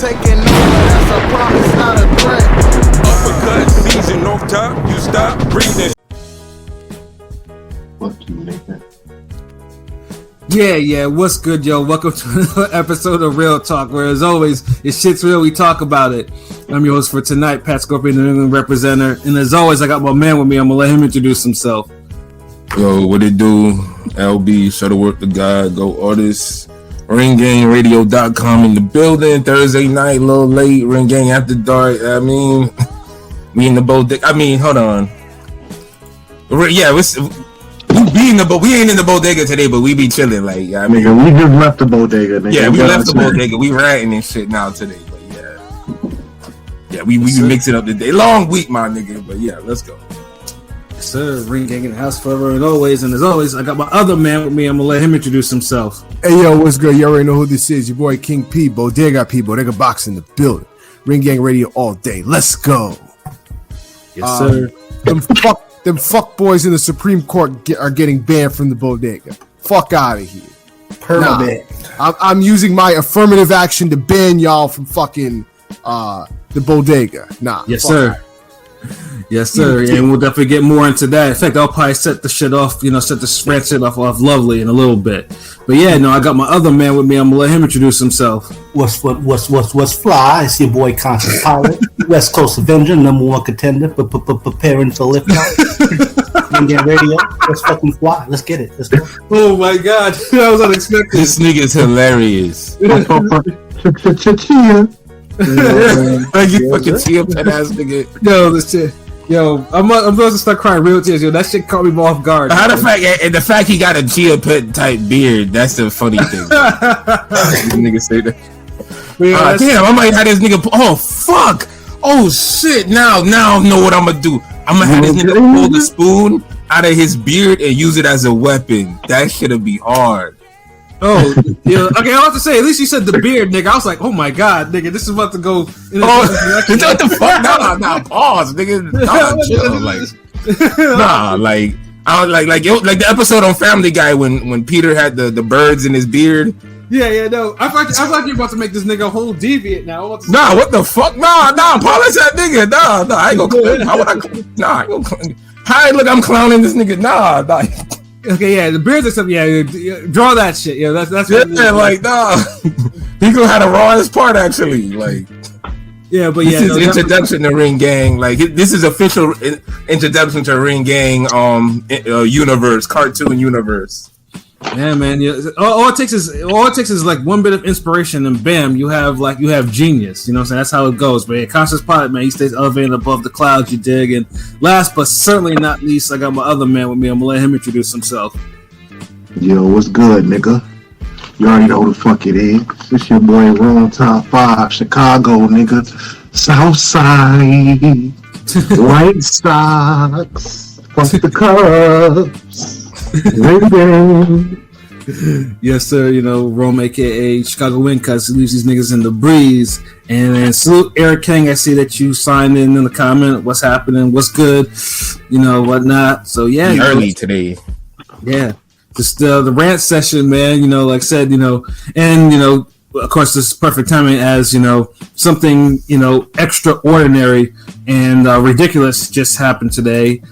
taking over, that's a promise, not a threat. Uppercut season off top, you stop breathing. Yeah, what's good, yo? Welcome to another episode of Real Talk, where as always, if shit's real, we talk about it. I'm your host for tonight, Pat Scorpion, the New England representative, and as always, I got my man with me. I'm gonna let him introduce himself. Yo, what it do? LB, Shuttleworth the God, Go Artists, RingGangRadio.com in the building. Thursday night, a little late. Ring Gang after dark. I mean, we in the bodega. I mean, hold on. Yeah, we ain't in the bodega today, but we be chilling. Like, I mean, nigga, we just left the bodega. Nigga. Yeah, we left the bodega. We ranting and shit now today, but yeah, we be mixing up the day. Long week, my nigga, but yeah, let's go. Yes, sir. Ring Gang in the house forever and always, and as always, I got my other man with me. I'm gonna let him introduce himself. Hey, yo, what's good? You already know who this is. Your boy King P, Bodega Box in the building. Ring Gang Radio all day. Let's go. Yes, sir. Them fuck boys in the Supreme Court are getting banned from the bodega. Fuck out of here. Permanent. I'm using my affirmative action to ban y'all from fucking the bodega. Nah. Yes, sir. Yes, sir. And we'll definitely get more into that. In fact, I'll probably set the shit off, set the rant shit off lovely in a little bit. But yeah, no, I got my other man with me. I'm gonna let him introduce himself. What's fly? It's your boy Conscious Pilot, West Coast Avenger, number one contender, preparing to lift out. Indian Radio. Let's fucking fly. Let's get it. Let's go. Oh my god, that was unexpected. This nigga's hilarious. Like you fucking chia pet ass nigga. Yo, this shit. Yo, I'm about to start crying real tears. Yo, that shit caught me off guard. The fact he got a chia pet type beard, that's the funny thing. Nigga say that. Damn, I might have this nigga. Oh fuck! Oh shit! Now I know what I'm gonna do. I'm gonna have this nigga pull the spoon out of his beard and use it as a weapon. That shit'll be hard. Oh, yeah. Okay, I have to say, at least you said the beard, nigga. I was like, oh my god, nigga, this is about to go. What the fuck? Nah, pause, nigga. Like the episode on Family Guy when Peter had the birds in his beard. Yeah, no. I thought you were about to make this nigga a whole deviant now. Nah, what the fuck? Nah, polish that nigga. Nah, I ain't gonna clown. How would I? Nah, I ain't gonna clown. Hi, look, I'm clowning this nigga. Nah. Okay, yeah, the beards and stuff. Yeah, draw that shit. Yeah, that's like nah. He gonna have the rawest part actually. Like, yeah, but this is introduction to Ring Gang. Like, this is official introduction to Ring Gang universe, cartoon universe. Yeah, man. Yeah, all it takes is like one bit of inspiration, and bam, you have genius. You know what I'm saying? That's how it goes. But yeah, Conscious Pilot, man, he stays elevated above the clouds. You dig? And last but certainly not least, I got my other man with me. I'm gonna let him introduce himself. Yo, what's good, nigga? You already know who the fuck it is. It's your boy Wrong Top 5, Chicago, nigga. Southside, White Sox, fuck the Cubs. Yes, sir. Rome, aka Chicago Wind, cuz he leaves these niggas in the breeze. And then salute Eric King. I see that you signed in the comment. What's happening? What's good? Whatnot. So yeah, early today. Yeah, just the rant session, man. Like I said, and of course, this is perfect timing as something extraordinary and ridiculous just happened today.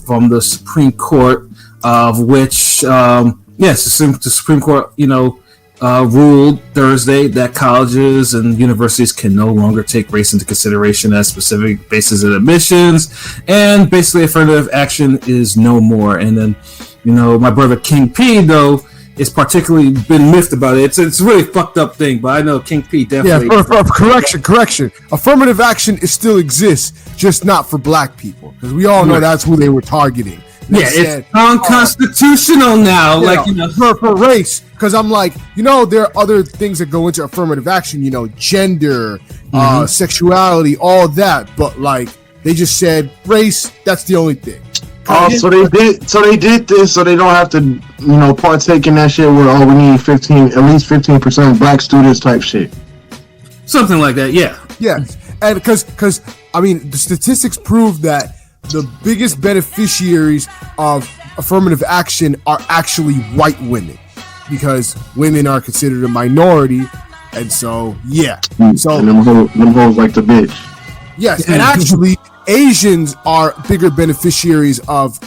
From the Supreme Court. Of which, the Supreme Court, ruled Thursday that colleges and universities can no longer take race into consideration as specific basis of admissions, and basically affirmative action is no more. And then, my brother King P, though, is particularly been miffed about it. It's a really fucked up thing, but I know King P definitely. Yeah, correction. Affirmative action still exists, just not for black people, because we all know that's who they were targeting. It's unconstitutional now, for race. Because I'm like, there are other things that go into affirmative action, gender, sexuality, all that. But like, they just said race. That's the only thing. So they did this, so they don't have to, partake in that shit where we need at least 15% black students type shit. Something like that, yeah. Yeah, and because I mean, the statistics prove that the biggest beneficiaries of affirmative action are actually white women, because women are considered a minority And so, yeah. So and them hoes like the bitch. yes, and actually, Asians are bigger beneficiaries of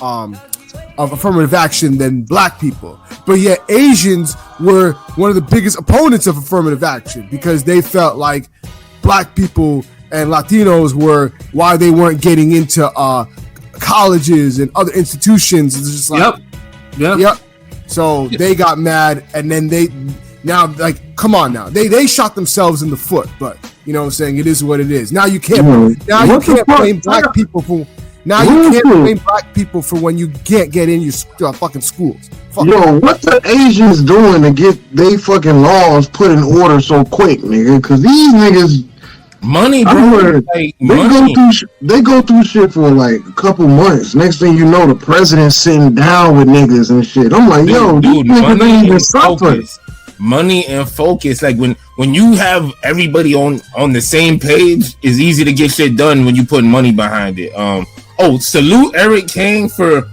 affirmative action than black people. But yet, Asians were one of the biggest opponents of affirmative action because they felt like black people and Latinos were why they weren't getting into colleges and other institutions. It's just like, yep. So they got mad, and then come on now, they shot themselves in the foot. But you know what I'm saying, it is what it is. Now you can't blame black people for. Now you can't blame black people for when you can't get in your fucking schools. What the Asians doing to get they fucking laws put in order so quick, nigga? Because these niggas. Money, bro. They go through shit for like a couple months. Next thing you know, the president's sitting down with niggas and shit. I'm like, dude, money and focus. Money and focus. Like when you have everybody on the same page, it's easy to get shit done when you put money behind it. Salute Eric Kane for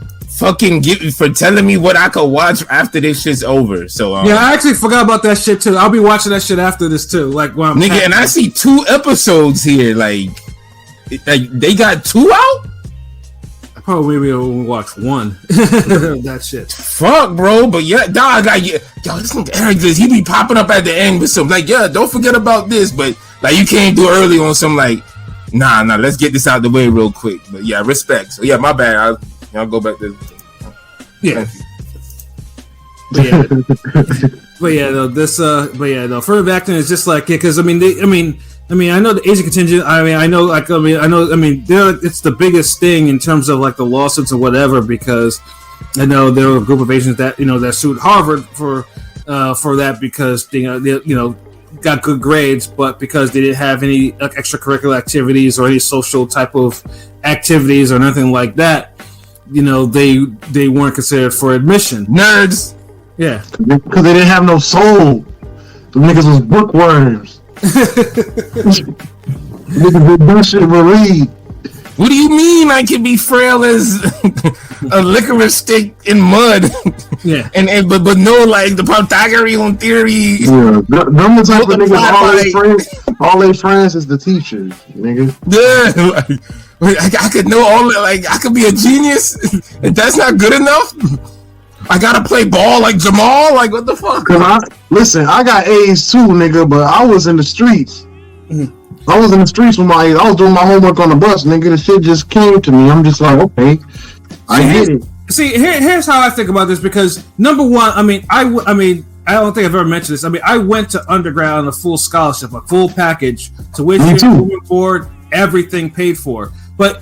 telling me what I could watch after this shit's over. So I actually forgot about that shit too. I'll be watching that shit after this too. Like when I'm and I see 2 episodes here. Like they got 2 out. I probably will watch 1. That shit. Fuck, bro. But yeah, dog. Like this nigga Eric, he be popping up at the end with some don't forget about this. But like you can't do early on some like nah. Let's get this out the way real quick. But yeah, respect. So yeah, my bad. I'll go back to affirmative action is just like because I know the Asian contingent. It's the biggest thing in terms of like the lawsuits or whatever because I know there were a group of Asians that that sued Harvard for that because they got good grades, but because they didn't have any extracurricular activities or any social type of activities or nothing like that. They weren't considered for admission. Nerds. Yeah. Because they didn't have no soul. The niggas was bookworms. Niggas did that shit for read. What do you mean I can be frail as a licorice stick in mud? Yeah. But no, like the Pythagorean theory. Yeah. Them the type of niggas all their friends is the teachers, nigga. Yeah. I could know I could be a genius. If that's not good enough, I gotta play ball like Jamal. Like what the fuck? I got A's too, nigga. But I was in the streets. I was in the streets with I was doing my homework on the bus, nigga. The shit just came to me. I'm just like, okay, I get it. See, here's how I think about this because number one, I don't think I've ever mentioned this. I went to undergrad on a full scholarship, a full package, tuition, room, board, everything paid for. But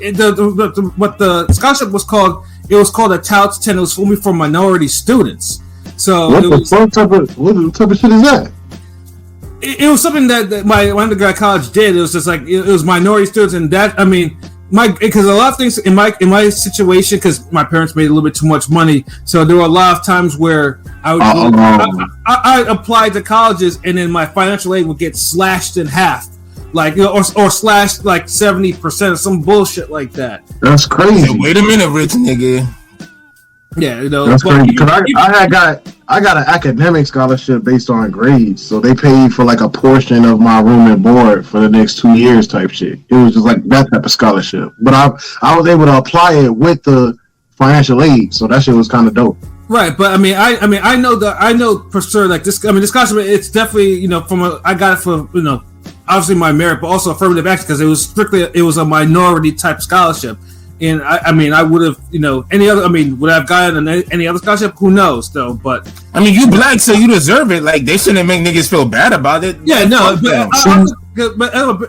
what the scholarship was called, it was called a TOUTS 10. It was only for minority students. So what type of shit is that? It was something that my undergrad college did. It was just like it was minority students, and that because a lot of things in my situation, because my parents made a little bit too much money, so there were a lot of times where I applied to colleges, and then my financial aid would get slashed in half. Like or slashed like 70% or some bullshit like that. That's crazy. Hey, wait a minute, rich nigga. Yeah, that's crazy. Because I got an academic scholarship based on grades, so they paid for like a portion of my room and board for the next 2 years, type shit. It was just like that type of scholarship. But I was able to apply it with the financial aid, so that shit was kind of dope. Right, but I know for sure like this. This scholarship, it's definitely I got it for obviously my merit, but also affirmative action because it was a minority type scholarship, and I would have any other would I have gotten any other scholarship? Who knows though? But you black, so you deserve it. Like they shouldn't make niggas feel bad about it. Yeah, no,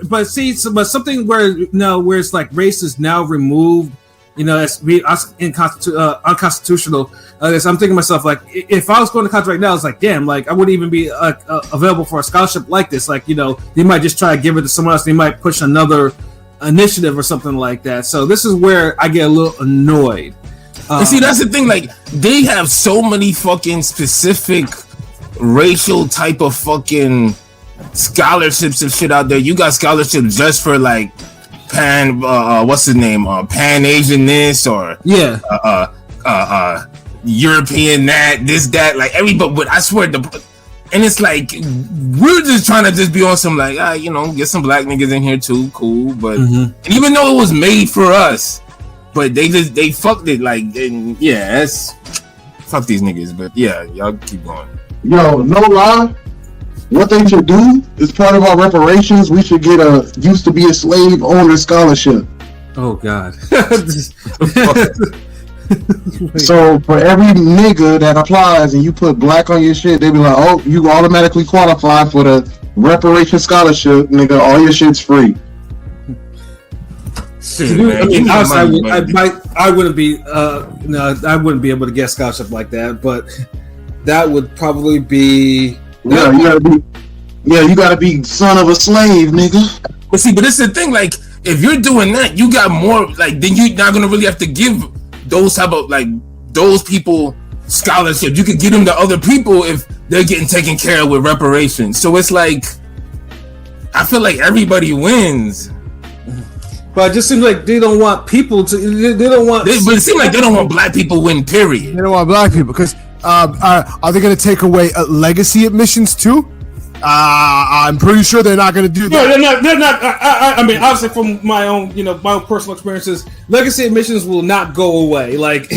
but something where it's like race is now removed. It's unconstitutional. So I'm thinking to myself, like, if I was going to college right now, it's like, damn, like, I wouldn't even be available for a scholarship like this. Like, they might just try to give it to someone else. They might push another initiative or something like that. So this is where I get a little annoyed. And see, that's the thing. Like, they have so many fucking specific racial type of fucking scholarships and shit out there. You got scholarships just for like Pan, what's his name? Pan Asianness or European that, like everybody. But I swear And it's like we're just trying to just be on some like get some black niggas in here too, cool. But and even though it was made for us, but they fucked it like that's fuck these niggas. But yeah, y'all keep going. Yo, no lie. What they should do is part of our reparations. We should get a used to be a slave owner scholarship. Oh God. So for every nigga that applies and you put black on your shit, they be like, oh, you automatically qualify for the reparation scholarship, nigga. All your shit's free. Shit, man, I mean, honestly, I wouldn't be able to get a scholarship like that, but that would probably be. Yeah, you gotta be son of a slave, nigga. But it's the thing. Like, if you're doing that, you got more. Like, then you're not gonna really have to give those type of those people scholarships. You could give them to other people if they're getting taken care of with reparations. So it's like, I feel like everybody wins. But it just seems like they don't want people to. They don't want. But it seems like they don't want black people win. Period. They don't want black people because are they going to take away legacy admissions too? I'm pretty sure they're not going to do that. No, they're not. I mean, obviously, from my own personal experiences, legacy admissions will not go away. Like,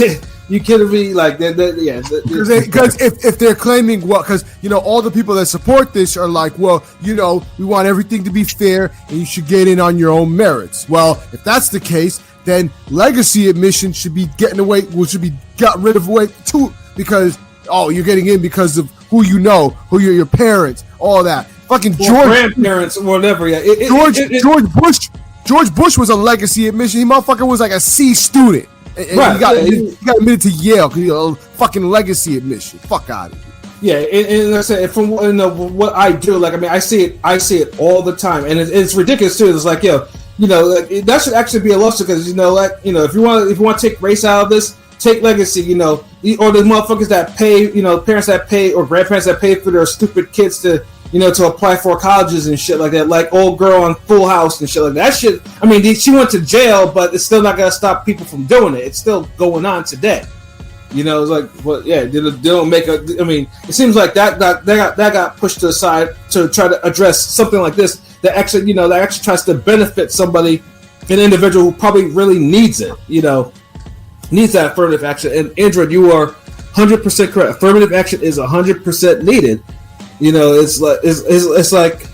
you can't be like, because if they're claiming because all the people that support this are like, well, we want everything to be fair and you should get in on your own merits. Well, if that's the case, then legacy admission should be should be got rid of away too, because you're getting in because of who your parents, all that. Fucking grandparents or whatever. Yeah, George Bush was a legacy admission. He motherfucker was like a C student. And right, he got admitted to Yale because he a fucking legacy admission. Fuck out of here. Yeah, and like I said, from what I do, like, I mean, I see it all the time, and it's ridiculous too. It's like, that should actually be a lawsuit because if you want to take race out of this, take legacy, or the motherfuckers that pay, parents that pay or grandparents that pay for their stupid kids to apply for colleges and shit like that, like old girl on Full House and shit like that. Shit, I mean, she went to jail, but it's still not gonna stop people from doing it. It's still going on today. It's like, well, yeah, they don't make a. I mean, it seems like that got pushed to the side to try to address something like this that actually, that actually tries to benefit somebody, an individual who probably really needs it. Needs that affirmative action. And Android, you are 100% correct. Affirmative action is 100% needed. It's like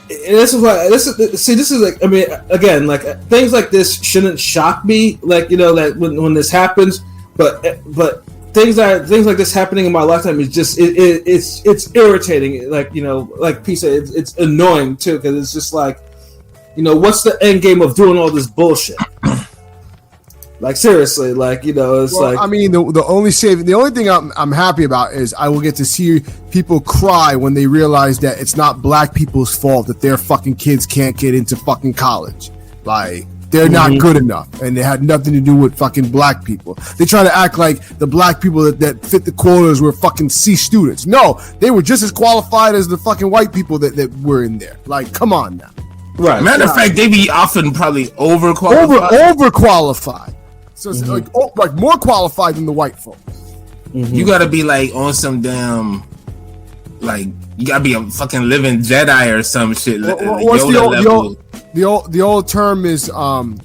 this is like, I mean, again, like, things like this shouldn't shock me, like, that when this happens, but things like this happening in my lifetime is just it's irritating, like, like P said, it's annoying too, because it's just like, what's the end game of doing all this bullshit? Like, seriously, like, it's like. I mean, the only thing I'm happy about is I will get to see people cry when they realize that it's not black people's fault that their fucking kids can't get into fucking college. Like, they're not good enough, and they had nothing to do with fucking black people. They try to act like the black people that fit the quotas were fucking C students. No, they were just as qualified as the fucking white people that were in there. Like, come on now. Right. Matter of fact, they be often probably overqualified. Overqualified. So it's like more qualified than the white folks. You gotta be like on some damn, like, you gotta be a fucking living Jedi or some shit. What's the old term is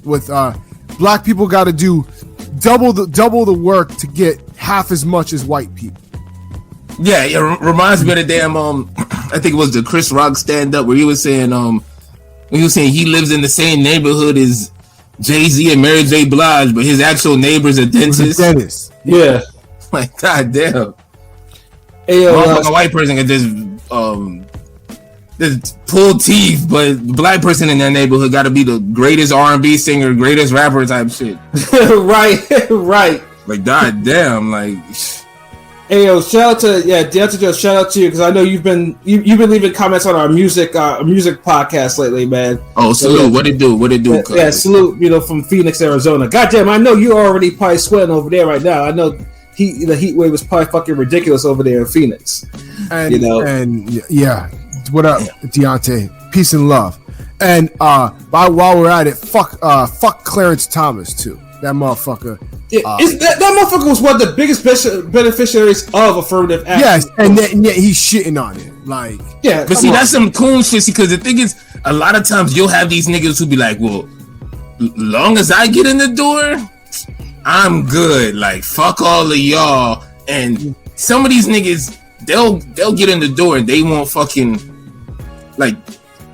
with black people got to do double the work to get half as much as white people. Yeah, it reminds me of the damn I think it was the Chris Rock stand up where he was saying he lives in the same neighborhood as Jay-Z and Mary J. Blige, but his actual neighbor's a dentist. Yeah. Like, goddamn. Hey, a white person can just pull teeth, but the black person in that neighborhood got to be the greatest R&B singer, greatest rapper type shit. right. Like, goddamn, like. Hey, shout out to Deontay Joe. Shout out to you because I know you've been leaving comments on our music podcast lately, man. Oh, salute! So, what it do? Yeah, salute. From Phoenix, Arizona. Goddamn, I know you're already probably sweating over there right now. I know the heat wave was probably fucking ridiculous over there in Phoenix. And yeah, what up, Deontay? Peace and love. And while we're at it, fuck Clarence Thomas too. That motherfucker. that motherfucker was one of the biggest beneficiaries of affirmative action. Yes, and yet he's shitting on it. Like, yeah, But see, that's some cool shit. Because the thing is, a lot of times you'll have these niggas who be like, well, long as I get in the door, I'm good. Like, fuck all of y'all. And some of these niggas, they'll get in the door and they won't fucking, like,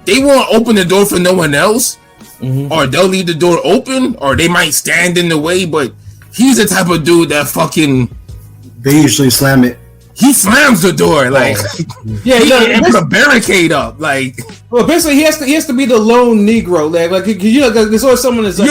they won't open the door for no one else. Or they'll leave the door open, or they might stand in the way. But he's the type of dude that fucking, They usually slam it. he slams the door. Like, he put a barricade up. Like, well, basically, he has to be the lone Negro. Like you know, there's always someone that's like,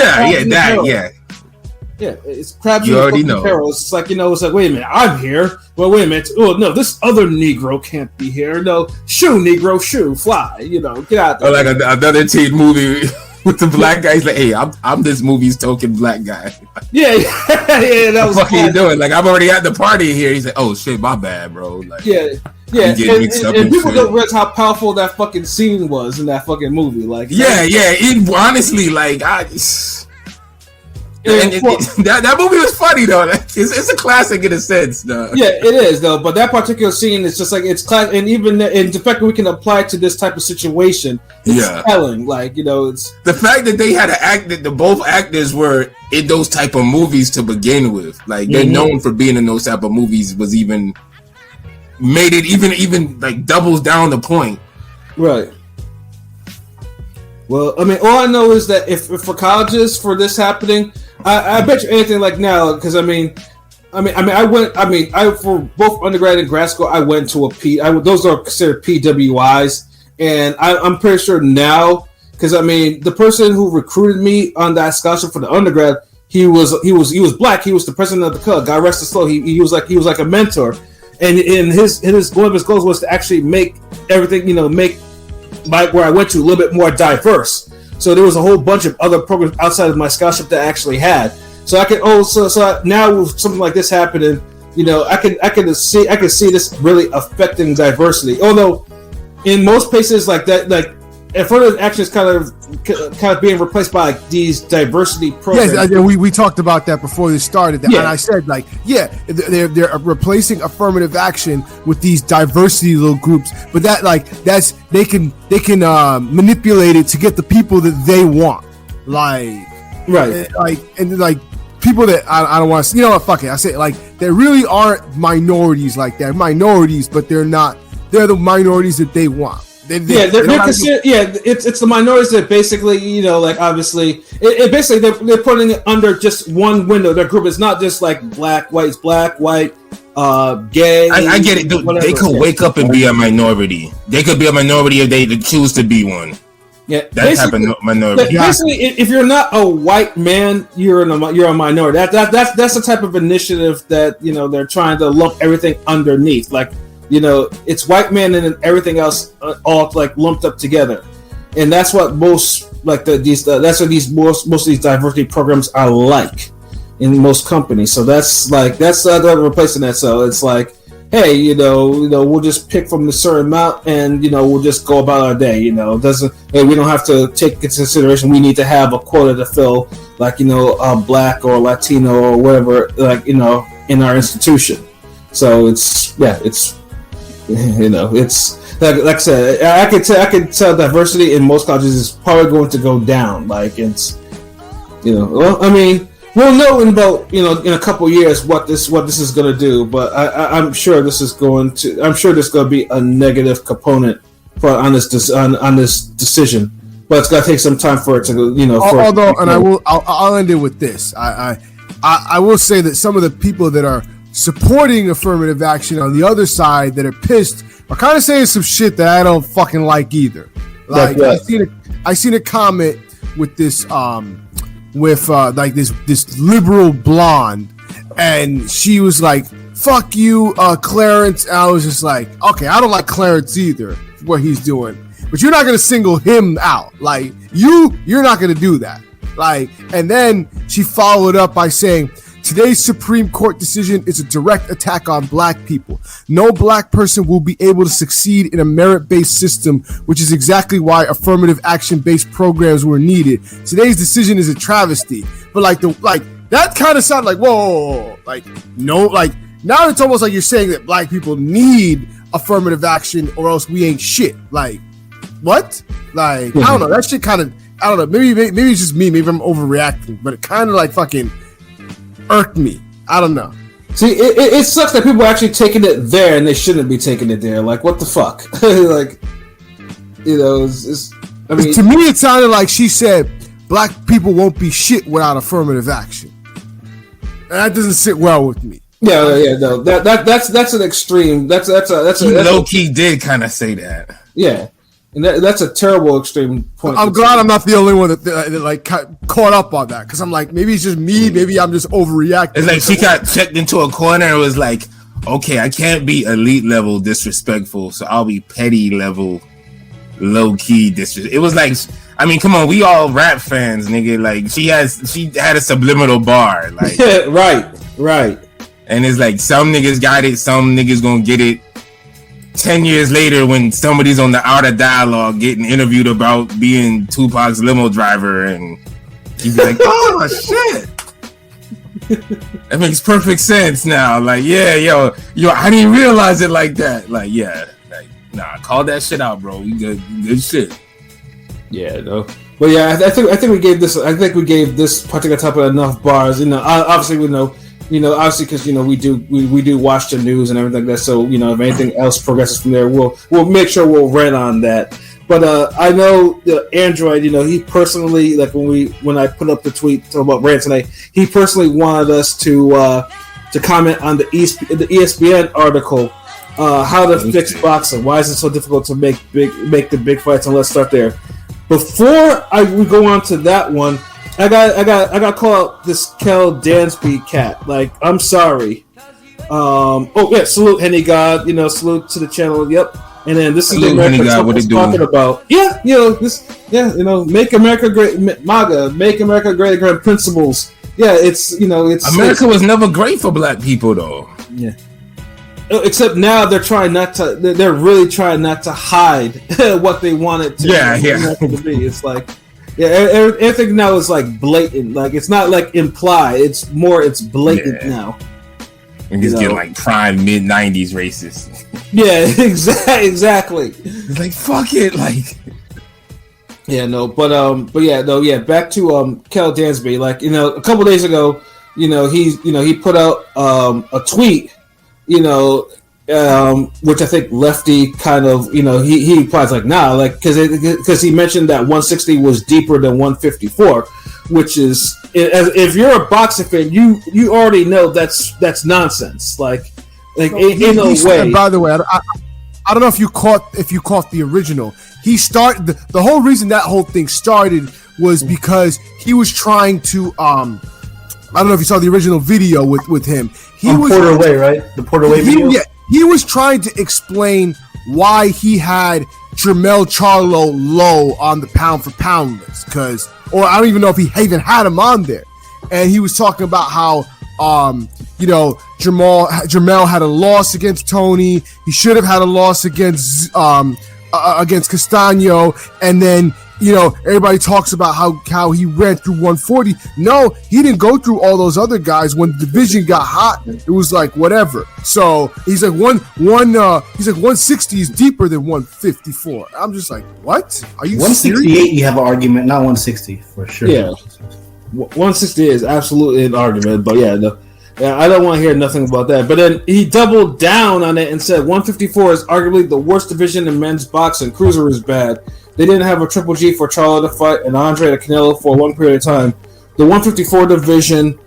yeah, it's crabs. You already know. Perils. It's like, you know, it's like, wait a minute, I'm here. Well, wait a minute. Oh no, this other Negro can't be here. No, shoo, Negro, shoo, fly. You know, get out there. or like another teen movie with the black guy. He's like, hey, I'm this movie's token black guy. Yeah, that was. What the fuck are you doing? Like, I'm already at the party here. He's like, oh shit, my bad, bro. Like, Yeah, I'm getting mixed up and and people shit. don't realize how powerful that fucking scene was in that fucking movie. Like, it honestly, like, that movie was funny though. Like, it's a classic in a sense, though. Yeah, it is though. But that particular scene is just like it's class, and even in the fact that we can apply it to this type of situation, it's telling. Like, you know, it's the fact that they had to act that both actors were in those type of movies to begin with. Like, they're known for being in those type of movies. Was even made it even like doubles down the point. Right. Well, I mean, all I know is that if for colleges for this happening, I bet you anything like now, because I for both undergrad and grad school, I went to those are considered PWIs, and I'm pretty sure now, because I mean, the person who recruited me on that scholarship for the undergrad, he was black. He was the president of the club. God rest his soul. He was like a mentor, and in his one of his goals was to actually make everything, you know, make where I went to a little bit more diverse. So there was a whole bunch of other programs outside of my scholarship that I actually had. So I can now with something like this happening, you know, I can see this really affecting diversity. Although in most places like that, like affirmative action is kind of being replaced by like these diversity programs. Yes, we talked about that before this started. And I said, like, they're replacing affirmative action with these diversity little groups, but they can manipulate it to get the people that they want, like, right, like people that I don't want to. You know what? Fuck it. I say, like, there really aren't minorities like that. Minorities, but they're not. They're the minorities that they want. It's the minorities that basically, you know, like, obviously, basically they're putting it under just one window. Their group is not just like black, white, gay. I get it. They could wake up and be a minority. They could be a minority if they choose to be one. Yeah, that type of minority. Basically, if you're not a white man, you're a minority. That's the type of initiative that, you know, they're trying to lump everything underneath, like. You know, it's white men and then everything else all like lumped up together, and that's what most like most of these diversity programs are like in most companies. So that's they're replacing that. So it's like, hey, you know, we'll just pick from a certain amount, and you know, we'll just go about our day. You know, we don't have to take into consideration we need to have a quota to fill, like, you know, black or Latino or whatever, like, you know, in our institution. So it's. You know, it's like I said, I can tell diversity in most colleges is probably going to go down. Like, it's, you know, well, I mean, we'll know in about, you know, in a couple of years what this is going to do, but I'm sure there's going to be a negative component on this decision, but it's going to take some time for it to, you know. I'll end it with this. I will say that some of the people that are supporting affirmative action on the other side that are pissed are kind of saying some shit that I don't fucking like either. Like, I seen a comment with this like this liberal blonde, and she was like, "Fuck you, Clarence." And I was just like, okay, I don't like Clarence either, what he's doing, but you're not gonna single him out. Like, you're not gonna do that. Like, and then she followed up by saying, today's Supreme Court decision is a direct attack on black people. No black person will be able to succeed in a merit-based system, which is exactly why affirmative action-based programs were needed. Today's decision is a travesty. But that kind of sounded like whoa, like no, like now it's almost like you're saying that black people need affirmative action or else we ain't shit. Like what? Like I don't know. That shit kind of I don't know. Maybe it's just me. Maybe I'm overreacting, but it kind of like fucking irked me. I don't know. See, it sucks that people are actually taking it there and they shouldn't be taking it there. Like, what the fuck? Like, you know, I mean, to me, it sounded like she said black people won't be shit without affirmative action, and that doesn't sit well with me. Yeah, no, that's an extreme. That's low key did kind of say that. Yeah. And that's a terrible extreme point. I'm glad I'm not the only one that like caught up on that because I'm like maybe it's just me, maybe I'm just overreacting. It's like she got checked into a corner and was like, okay, I can't be elite level disrespectful, so I'll be petty level, low key disrespectful. It was like, I mean, come on, we all rap fans, nigga. Like she had a subliminal bar, like right. And it's like some niggas got it, some niggas gonna get it. 10 years later, when somebody's on the Art of Dialogue getting interviewed about being Tupac's limo driver, and he's like, "Oh shit, that makes perfect sense now." Like, yeah, yo, I didn't realize it like that. Like, yeah, like, nah, call that shit out, bro. You good shit. Yeah, no, but yeah, I think we gave this particular topic enough bars. You know, obviously we know. You know, obviously, because you know we do watch the news and everything like that. So you know, if anything else progresses from there, we'll make sure we'll rant on that. But I know the Android. You know, he personally, like when I put up the tweet about rant tonight, he personally wanted us to comment on the ESPN article, how to fix boxing. Why is it so difficult to make the big fights? And let's start there. Before we go on to that one. I got to call out this Kel Dansby cat. Like, I'm sorry. Salute Henny God. You know, salute to the channel. Yep. And then this is the America talking about. Yeah, you know this. Yeah, you know, make America great. MAGA, make America great again. Principles. Yeah, it's America was never great for black people though. Yeah. Except now they're trying not to. They're really trying not to hide what they want it to. To be. It's like. Yeah, everything now is like blatant. Like it's not like implied. It's blatant now. And just get like prime mid-90s racist. Yeah, exactly. It's like fuck it, like. Yeah, no, but back to Kel Dansby. Like, you know, a couple days ago, you know, he put out a tweet, you know, which I think Lefty kind of, you know, he replies like, nah, like, because he mentioned that 160 was deeper than 154, which is, if you're a boxing fan, you already know that's nonsense. Like in a way. By the way, I don't know if you caught the original. He started the whole reason that whole thing started was because he was trying to I don't know if you saw the original video with him. He was Porter Way, right? The Porter Way video. Yeah. He was trying to explain why he had Jermell Charlo low on the pound for pound list, or I don't even know if he even had him on there. And he was talking about how, you know, Jermell had a loss against Tony. He should have had a loss against Castano, and then. You know, everybody talks about how he ran through 140. No, he didn't go through all those other guys. When the division got hot, it was like whatever. So he's like he's like 160 is deeper than 154. I'm just like, what? Are you 168? serious? You have an argument, not 160 for sure. Yeah, 160 is absolutely an argument, but yeah, I don't want to hear nothing about that. But then he doubled down on it and said 154 is arguably the worst division in men's boxing. Cruiser is bad. They didn't have a Triple G for Charlo to fight and Andre to Canelo for one period of time. The 154 division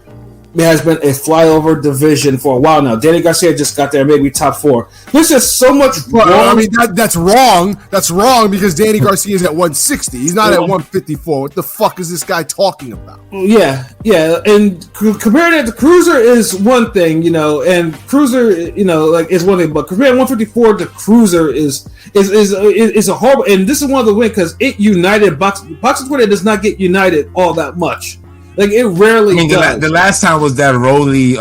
has been a flyover division for a while now. Danny Garcia just got there, maybe top 4. There's just so much wrong. I mean, that's wrong. That's wrong because Danny Garcia is at 160. He's not at 154. What the fuck is this guy talking about? Yeah. And comparing it to Cruiser is one thing, you know, and Cruiser, you know, like is one thing, but comparing 154 to Cruiser is a horrible. And this is one of the wins because it united boxing. Twitter does not get united all that much. Like it rarely does. The last time was that Rolly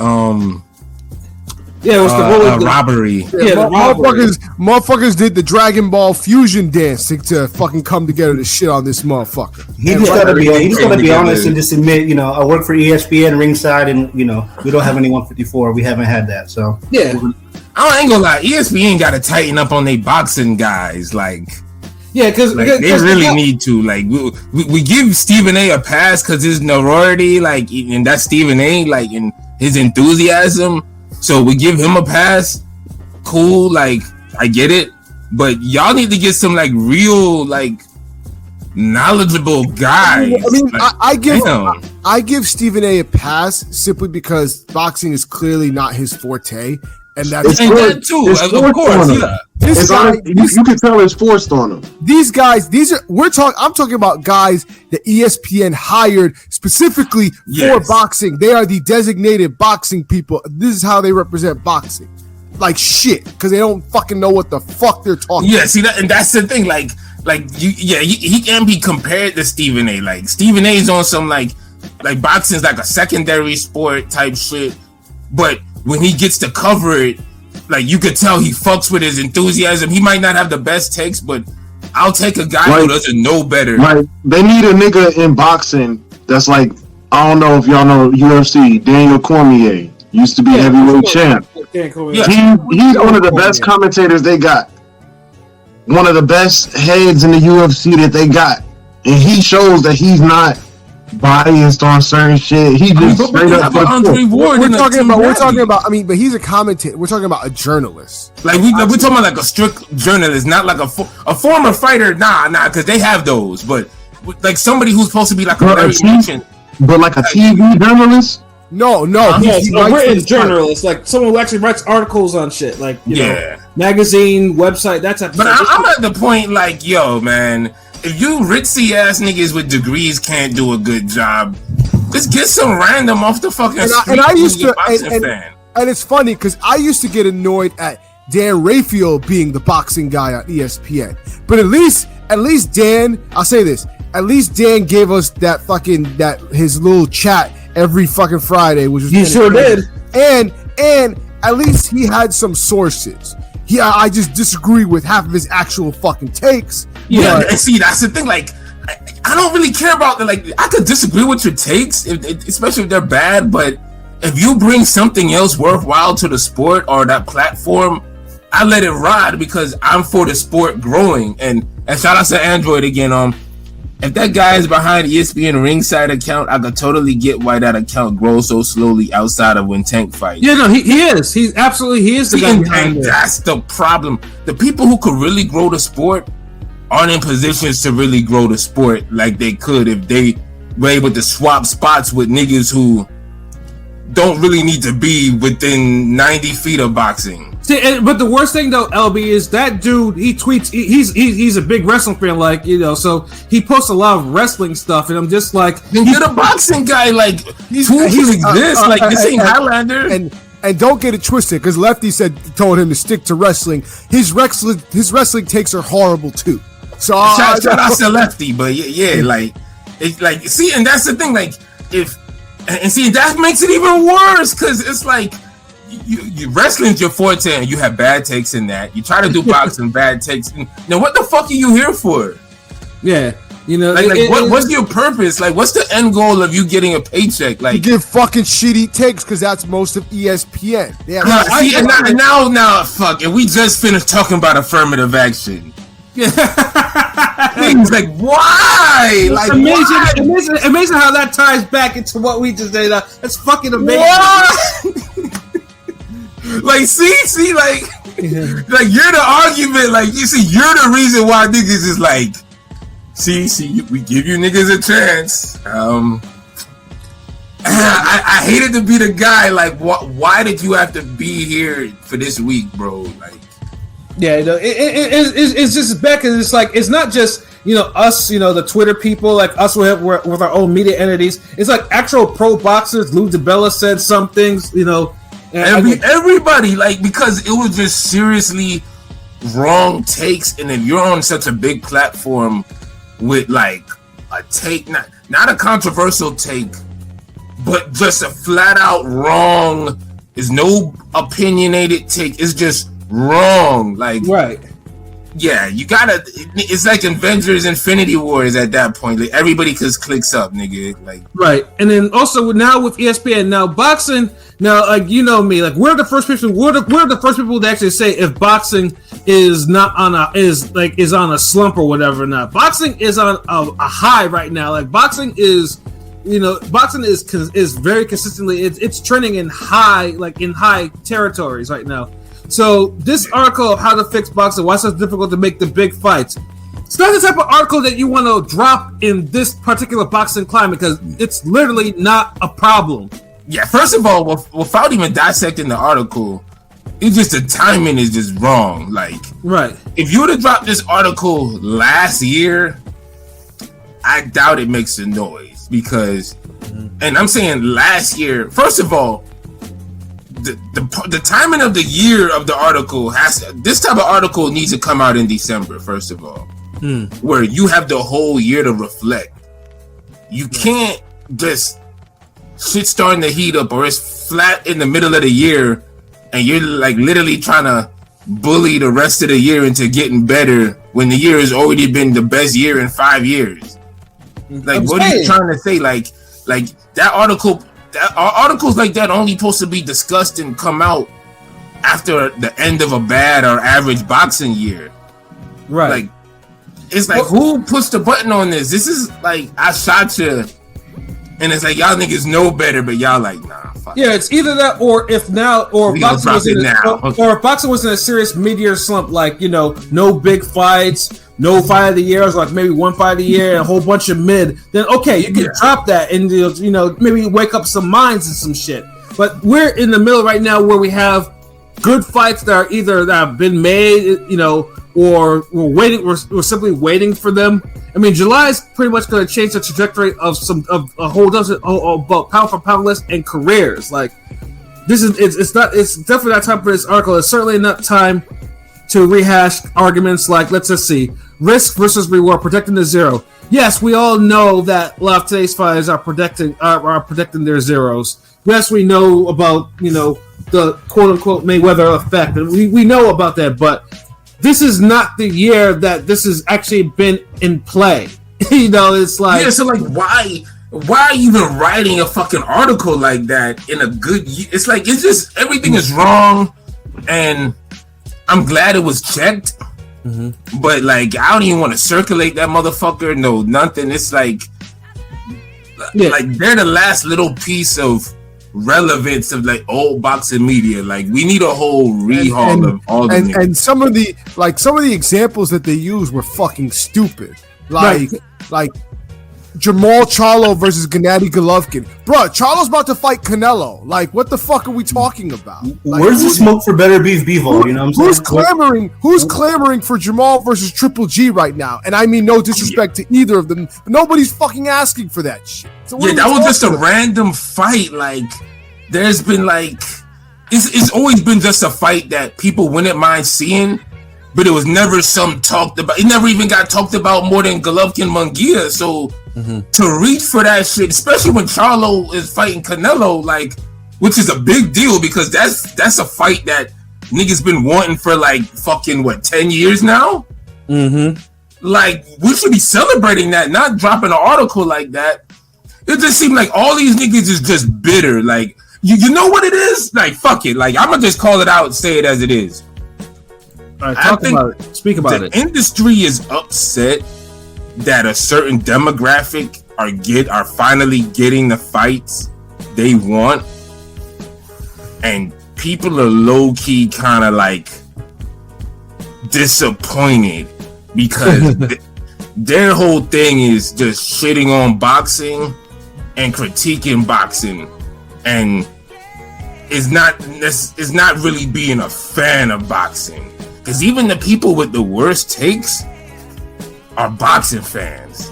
Yeah, it was the robbery. Yeah, the robbery. Motherfuckers did the Dragon Ball fusion dance to fucking come together to shit on this motherfucker. He just gotta be honest and just admit, I work for ESPN ringside, and we don't have any 154. We haven't had that, so yeah. I ain't gonna lie, ESPN got to tighten up on their boxing guys, like. Yeah, because they really need to. Like, we give Stephen A. pass because his notoriety, like, and that's Stephen A. Like, and his enthusiasm. So we give him a pass. Cool, like, I get it, but y'all need to get some like real, like, knowledgeable guys. I mean, like, I give Stephen A. pass simply because boxing is clearly not his forte, and that's that too. Of course, yeah. You can tell it's forced on him. These guys, I'm talking about guys that ESPN hired specifically for boxing. They are the designated boxing people. This is how they represent boxing. Like shit, because they don't fucking know what the fuck they're talking about. Yeah, see that, and that's the thing. He can be compared to Stephen A. Like Stephen A. is on some like boxing's like a secondary sport type shit, but when he gets to cover it, like you could tell he fucks with his enthusiasm. He might not have the best takes, but I'll take a guy who doesn't know better. Like they need a nigga in boxing that's like, I don't know if y'all know UFC, Daniel Cormier used to be heavyweight champ. Yeah. He's one of the best commentators they got. One of the best heads in the UFC that they got, and he shows that he's not biased on certain shit. He just straight up. We're talking about. I mean, but he's a commentator. We're talking about a journalist. Like we're talking about like a strict journalist, not like a former fighter. Nah, because they have those. But like somebody who's supposed to be like a very ancient, but like a TV journalist. No, he's a written journalist, like someone who actually writes articles on shit, like you know, magazine, website, that type of stuff. But I'm at the point like, yo, man, if you ritzy ass niggas with degrees can't do a good job, just get some random off the fucking street. And I used to, and it's funny because I used to get annoyed at Dan Raphael being the boxing guy on ESPN. But at least Dan, I'll say this, at least Dan gave us that his little chat every fucking Friday, which was he sure did, and at least he had some sources. I just disagree with half of his actual fucking takes. Yeah, and see, that's the thing. Like, I don't really care about the like. I could disagree with your takes, especially if they're bad. But if you bring something else worthwhile to the sport or that platform, I let it ride because I'm for the sport growing. And shout out to Android again. If that guy is behind ESPN ringside account, I could totally get why that account grows so slowly outside of when Tank fights. Yeah, no, he is. He is the guy behind it. That's the problem. The people who could really grow the sport aren't in positions to really grow the sport like they could if they were able to swap spots with niggas who don't really need to be within 90 feet of boxing. See, but the worst thing though, LB, is that dude. He tweets. He's a big wrestling fan, like so he posts a lot of wrestling stuff, and I'm just like, you're the boxing guy. Like, he's this. Like, this ain't Highlander. And don't get it twisted, because Lefty told him to stick to wrestling. His wrestling takes are horrible too. So shout out to Lefty, but like see, and that's the thing. Like, see, that makes it even worse because it's like. You wrestling's your forte and you have bad takes in that. You try to do boxing, bad takes. Now what the fuck are you here for? Yeah, what's your purpose? Like, what's the end goal of you getting a paycheck? Like, you give fucking shitty takes because that's most of ESPN. Yeah, now fuck. And we just finished talking about affirmative action. Things like why? Like amazing how that ties back into what we just did. That's fucking amazing. What? Like, see, like you're the argument. Like, you see, you're the reason why niggas is like, see, we give you niggas a chance. I hated to be the guy. Like, why did you have to be here for this week, bro? Like, yeah, it's just bad because it's like it's not just us, the Twitter people, like us with our own media entities. It's like actual pro boxers. Lou DiBella said some things, everybody, like, because it was just seriously wrong takes. And if you're on such a big platform with like a take, not a controversial take, but just a flat out wrong There's no opinionated take. It's just wrong. Like, right. Yeah, you gotta. It's like Avengers Infinity Wars at that point. Like, everybody just clicks up, nigga. Like, right. And then also now with ESPN, now boxing, now like you know me, like we're the first people. We're the first people to actually say if boxing is not on a slump or whatever. Not boxing is on a high right now. Like boxing is. Boxing is very consistently. It's trending in high territories right now. So this article of how to fix boxing, why it's so difficult to make the big fights. It's not the type of article that you want to drop in this particular boxing climate because it's literally not a problem. Yeah, first of all, without even dissecting the article, it's just the timing is just wrong. Like, right. If you would have dropped this article last year, I doubt it makes a noise because, and I'm saying last year, first of all, the timing of the year of the article this type of article needs to come out in December, first of all, where you have the whole year to reflect. You can't just shit starting to heat up or it's flat in the middle of the year and you're like literally trying to bully the rest of the year into getting better when the year has already been the best year in 5 years. Like, what are you trying to say? Like that article. Articles like that only supposed to be discussed and come out after the end of a bad or average boxing year. Right. Like, it's like, who puts the button on this? This is like, I shot you. And it's like, y'all niggas know better, but y'all like, nah, fuck. Yeah, it's either that or if boxing was in a serious mid-year slump, like, no big fights, no fight of the year, or like maybe one fight of the year and a whole bunch of mid, then okay, you can drop that and maybe wake up some minds and some shit. But we're in the middle right now where we have good fights that are either that have been made, or we're simply waiting for them. I mean, July is pretty much going to change the trajectory of a whole dozen about pound for pound lists and careers. Like, it's definitely not time for this article. It's certainly not time to rehash arguments like, let's just see, risk versus reward, protecting the zero. Yes, we all know that a lot of today's fighters are protecting their zeros. Yes, we know about the quote unquote Mayweather effect, and we know about that, but this is not the year that this has actually been in play. It's like, so like, why are you even writing a fucking article like that in a good year? It's like, it's just everything is wrong, and I'm glad it was checked, but like, I don't even want to circulate that motherfucker. No, nothing. It's like they're the last little piece of relevance of like old boxing media. Like, we need a whole rehaul of all the niggas. And some of the examples that they used were fucking stupid. Like Jamal Charlo versus Gennady Golovkin. Bro, Charlo's about to fight Canelo. Like, what the fuck are we talking about? Like, where's the smoke for better beef Bevo? You know what I'm saying? Who's clamoring for Jamal versus Triple G right now? And I mean no disrespect to either of them, but nobody's fucking asking for that shit. So that was just a random fight. Like, there's been like, it's always been just a fight that people wouldn't mind seeing, but it was never some talked about. It never even got talked about more than Golovkin Munguia. So to reach for that shit, especially when Charlo is fighting Canelo, like, which is a big deal because that's a fight that niggas been wanting for like fucking 10 years now. Like, we should be celebrating that, not dropping an article like that. It just seemed like all these niggas is just bitter. Like, you know what it is? Like, fuck it. Like, I'm gonna just call it out and say it as it is. All right, speak about it. The industry is upset that a certain demographic are finally getting the fights they want, and people are low key kind of like disappointed because their whole thing is just shitting on boxing and critiquing boxing, and is not really being a fan of boxing. Because even the people with the worst takes are boxing fans.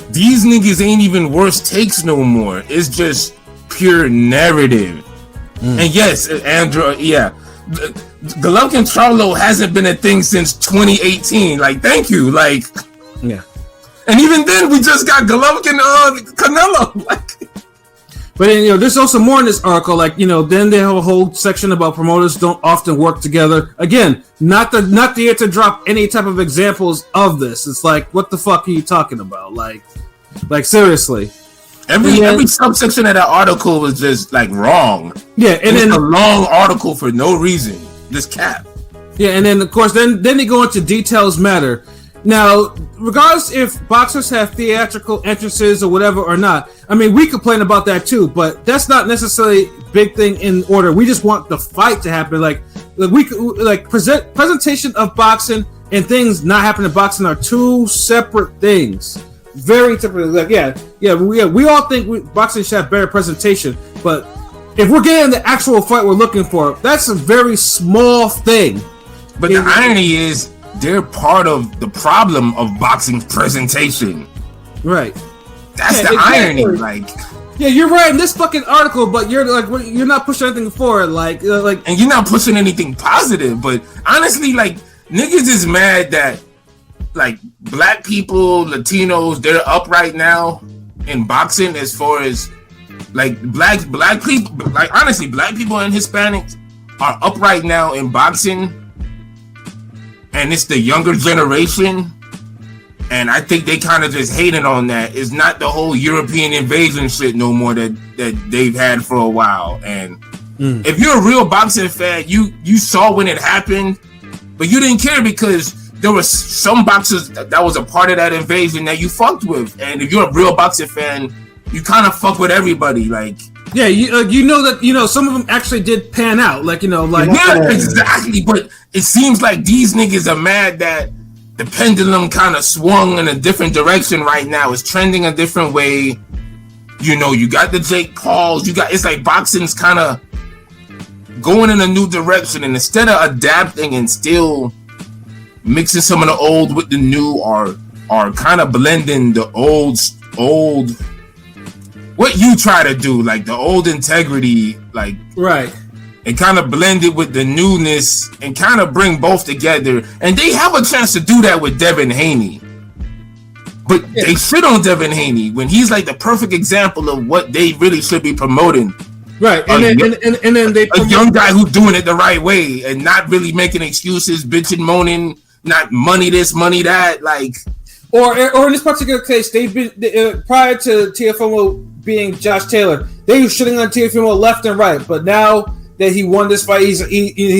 These niggas ain't even worst takes no more. It's just pure narrative. And yes, Andrew, Golovkin Charlo hasn't been a thing since 2018. Like, thank you. Like, yeah. And even then, we just got Golovkin Canelo. Like, But then, there's also more in this article. Like, then they have a whole section about promoters don't often work together. Again, not here to drop any type of examples of this. It's like, what the fuck are you talking about? Like seriously. Every subsection of that article was just like wrong. Yeah, and then a long article for no reason. Just cap. Yeah, and then of course, then they go into details matter. Now, regardless if boxers have theatrical entrances or whatever or not, I mean, we complain about that too, but that's not necessarily big thing in order. We just want the fight to happen. Presentation of boxing and things not happening in boxing are two separate things. Very different. We all think boxing should have better presentation, but if we're getting the actual fight we're looking for, that's a very small thing. But the irony is, they're part of the problem of boxing's presentation. Right. That's the irony. Yeah, you're right in this fucking article, but you're not pushing anything forward. And you're not pushing anything positive. But honestly, niggas is mad that black people, Latinos, they're up right now in boxing as far as black people. Honestly, black people and Hispanics are up right now in boxing. And it's the younger generation, and I think they kind of just hating on that. It's not the whole European invasion shit no more that they've had for a while. And if you're a real boxing fan, you saw when it happened, but you didn't care because there was some boxers that was a part of that invasion that you fucked with. And if you're a real boxing fan, you kind of fuck with everybody. Yeah, that some of them actually did pan out. Yeah, exactly. But it seems like these niggas are mad that the pendulum kind of swung in a different direction right now. It's trending a different way. You got the Jake Pauls. It's like boxing's kind of going in a new direction, and instead of adapting and still mixing some of the old with the new, are kind of blending the old. What you try to do, the old integrity, right, and kind of blend it with the newness and kind of bring both together. And they have a chance to do that with Devin Haney. But they shit on Devin Haney when he's the perfect example of what they really should be promoting. Right, and then they a young guy who's doing it the right way and not really making excuses, bitching, moaning, not money this, money that, Or in this particular case, they've been prior to TFMO being Josh Taylor, they were shitting on TFMO left and right. But now that he won this fight, he's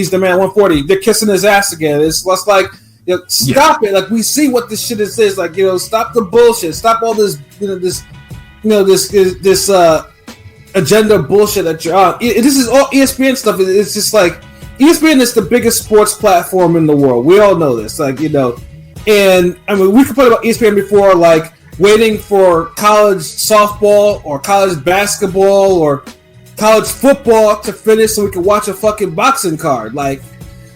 the man 140. They're kissing his ass again. It's stop it. We see what this shit is. Stop the bullshit. Stop all this this agenda bullshit that you're on. This is all ESPN stuff. It's just ESPN is the biggest sports platform in the world. We all know this. And I mean, we complained about ESPN before, waiting for college softball or college basketball or college football to finish so we can watch a fucking boxing card. But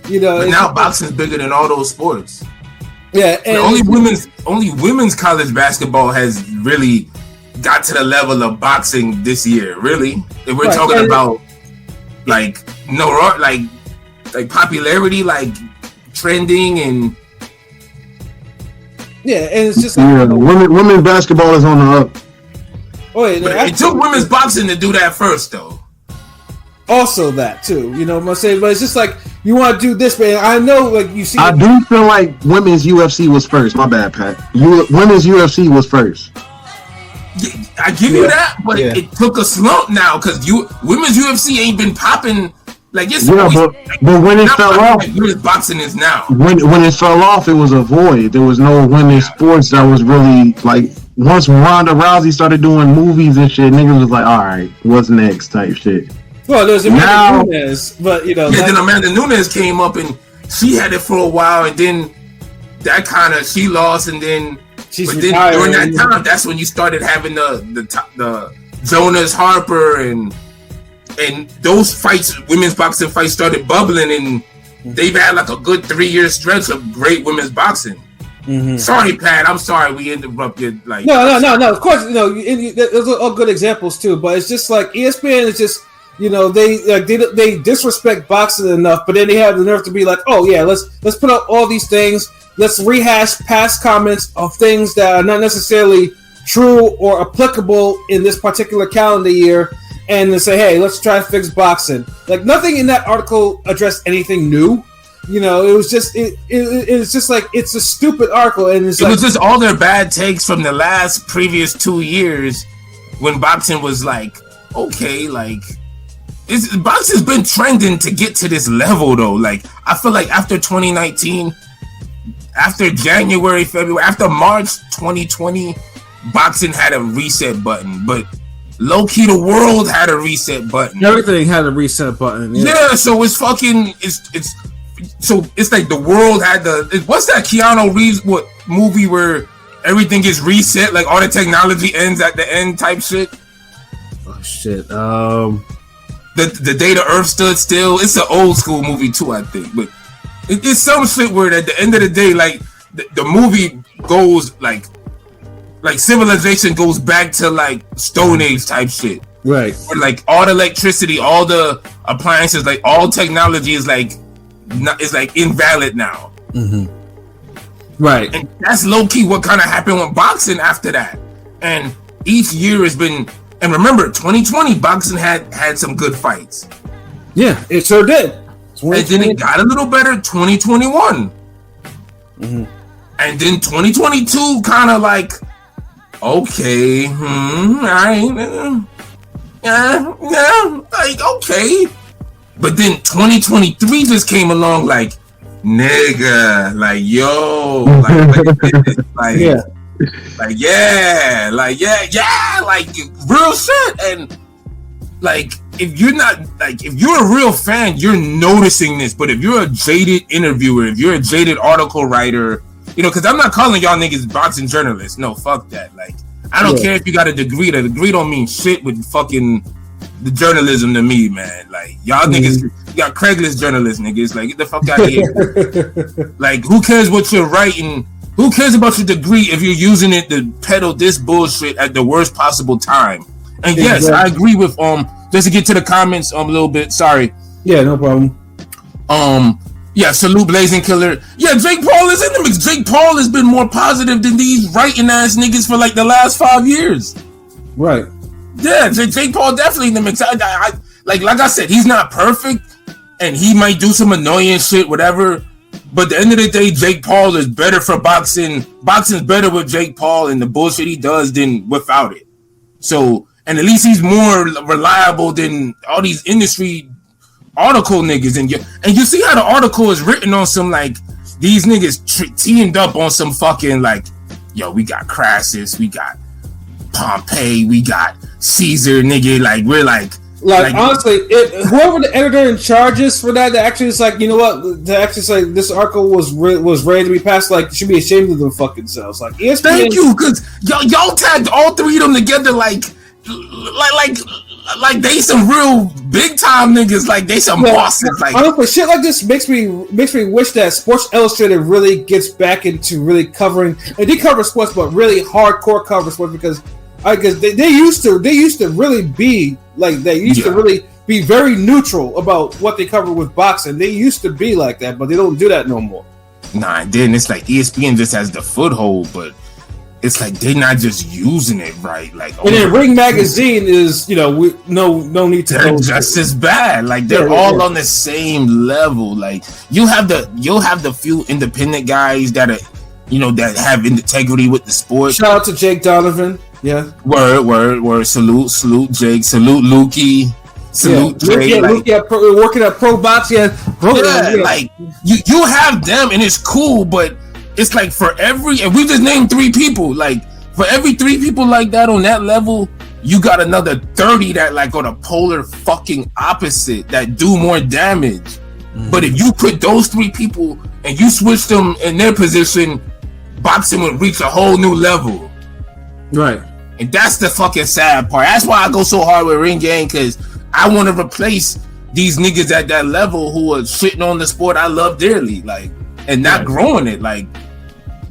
now boxing's bigger than all those sports. Yeah, and only women's college basketball has really got to the level of boxing this year. Really, if we're talking about popularity, trending and. Yeah, and it's just women's basketball is on the up. Oh, yeah, but it took women's boxing to do that first, though. Also, that too, what I'm saying. But it's just you want to do this, man. I know, you see. I do feel like women's UFC was first. My bad, Pat. Women's UFC was first. Yeah, I give you that, but it took a slump now because women's UFC ain't been popping. But when it fell off, boxing is now. When it fell off, it was a void. There was no women's sports that was really Once Ronda Rousey started doing movies and shit, niggas was like, all right, what's next type shit. Well, there's Amanda Nunes, but then Amanda Nunes came up and she had it for a while, and then that kind of she lost, and then during that time, that's when you started having the Jonas Harper and those fights, women's boxing fights started bubbling, and they've had a good 3-year stretch of great women's boxing. Mm-hmm. Sorry, Pat. I'm sorry we interrupted. No. Of course, those are all good examples too. But it's just ESPN is just they disrespect boxing enough, but then they have the nerve to be oh yeah, let's put up all these things. Let's rehash past comments of things that are not necessarily true or applicable in this particular calendar year. and they say, "Hey, let's try to fix boxing." Like nothing in that article addressed anything new. You know, it was just it's just like it's a stupid article, and it was just all their bad takes from the previous 2 years when boxing was like okay, like boxing's been trending to get to this level though. Like I feel like after 2019, after January, February, after March 2020, boxing had a reset button, but low key the world had a reset button. Everything had a reset button. Yeah, so it's fucking so it's like the world had what's that Keanu Reeves movie where everything gets reset, like all the technology ends at the end type shit? Oh shit. The day the earth stood still. It's an old school movie too, I think. But it's some shit where at the end of the day, like the movie goes like civilization goes back to like Stone Age type shit. Right. Where like all the electricity, all the appliances, like all technology is like invalid now. Mm-hmm. Right. And that's low key what kind of happened with boxing after that. And each year has been, and remember 2020 boxing had some good fights. Yeah, it sure did. And then it got a little better 2021. Mm-hmm. And then 2022 kind of like okay, all right, yeah, like okay. But then 2023 just came along like, nigga, like yo, like yeah, like real shit. And like if you're a real fan, you're noticing this. But if you're a jaded interviewer, if you're a jaded article writer, you know, because I'm not calling y'all niggas boxing journalists. No, fuck that. Like I don't care if you got a degree. The degree don't mean shit with fucking the journalism to me, man. Like y'all niggas got Craigslist journalists, niggas. Like get the fuck out of here. Like who cares what you're writing? Who cares about your degree if you're using it to peddle this bullshit at the worst possible time? And yes, I agree with just to get to the comments a little bit. Sorry. Yeah, no problem. Yeah, salute Blazing Killer. Yeah, Jake Paul is in the mix. Jake Paul has been more positive than these writing ass niggas for like the last 5 years. Right. Yeah, Jake Paul definitely in the mix. I like I said, he's not perfect, and he might do some annoying shit, whatever. But at the end of the day, Jake Paul is better for boxing. Boxing's better with Jake Paul and the bullshit he does than without it. So, and at least he's more reliable than all these industry article niggas. And you see how the article is written on some like these niggas teamed up on some fucking like, yo, we got Crassus, we got Pompey, we got Caesar, nigga. Like we're like honestly, whoever the editor in charge is for that actually is like, you know what? To actually say this article was ready to be passed, like should be ashamed of them fucking selves. Like ESPN. Thank you, because y'all tagged all three of them together like they some real big time niggas. Like they some bosses. Like honestly, shit like this makes me wish that Sports Illustrated really gets back into really covering. And they cover sports, but really hardcore cover sports because they used to really be like they used to really be very neutral about what they cover with boxing. They used to be like that, but they don't do that no more. Nah, then it's like ESPN just has the foothold, but it's like they're not just using it right. Like, and then Ring Magazine is, you know, no need to. They're just as bad. Like they're all on the same level. Like you'll have the few independent guys that are, you know, that have integrity with the sport. Shout out to Jake Donovan. Yeah. Word. Salute Jake. Salute Lukey. Salute Jake. Lukey working at Pro Box. Yeah. Like you have them and it's cool, but it's like and we just named 3 people. Like for every 3 people like that on that level, you got another 30 that like on a polar fucking opposite that do more damage. Mm-hmm. But if you put those 3 people and you switch them in their position, boxing would reach a whole new level. Right. And that's the fucking sad part. That's why I go so hard with Ring Gang, because I want to replace these niggas at that level who are shitting on the sport I love dearly, like, and not growing it. Like,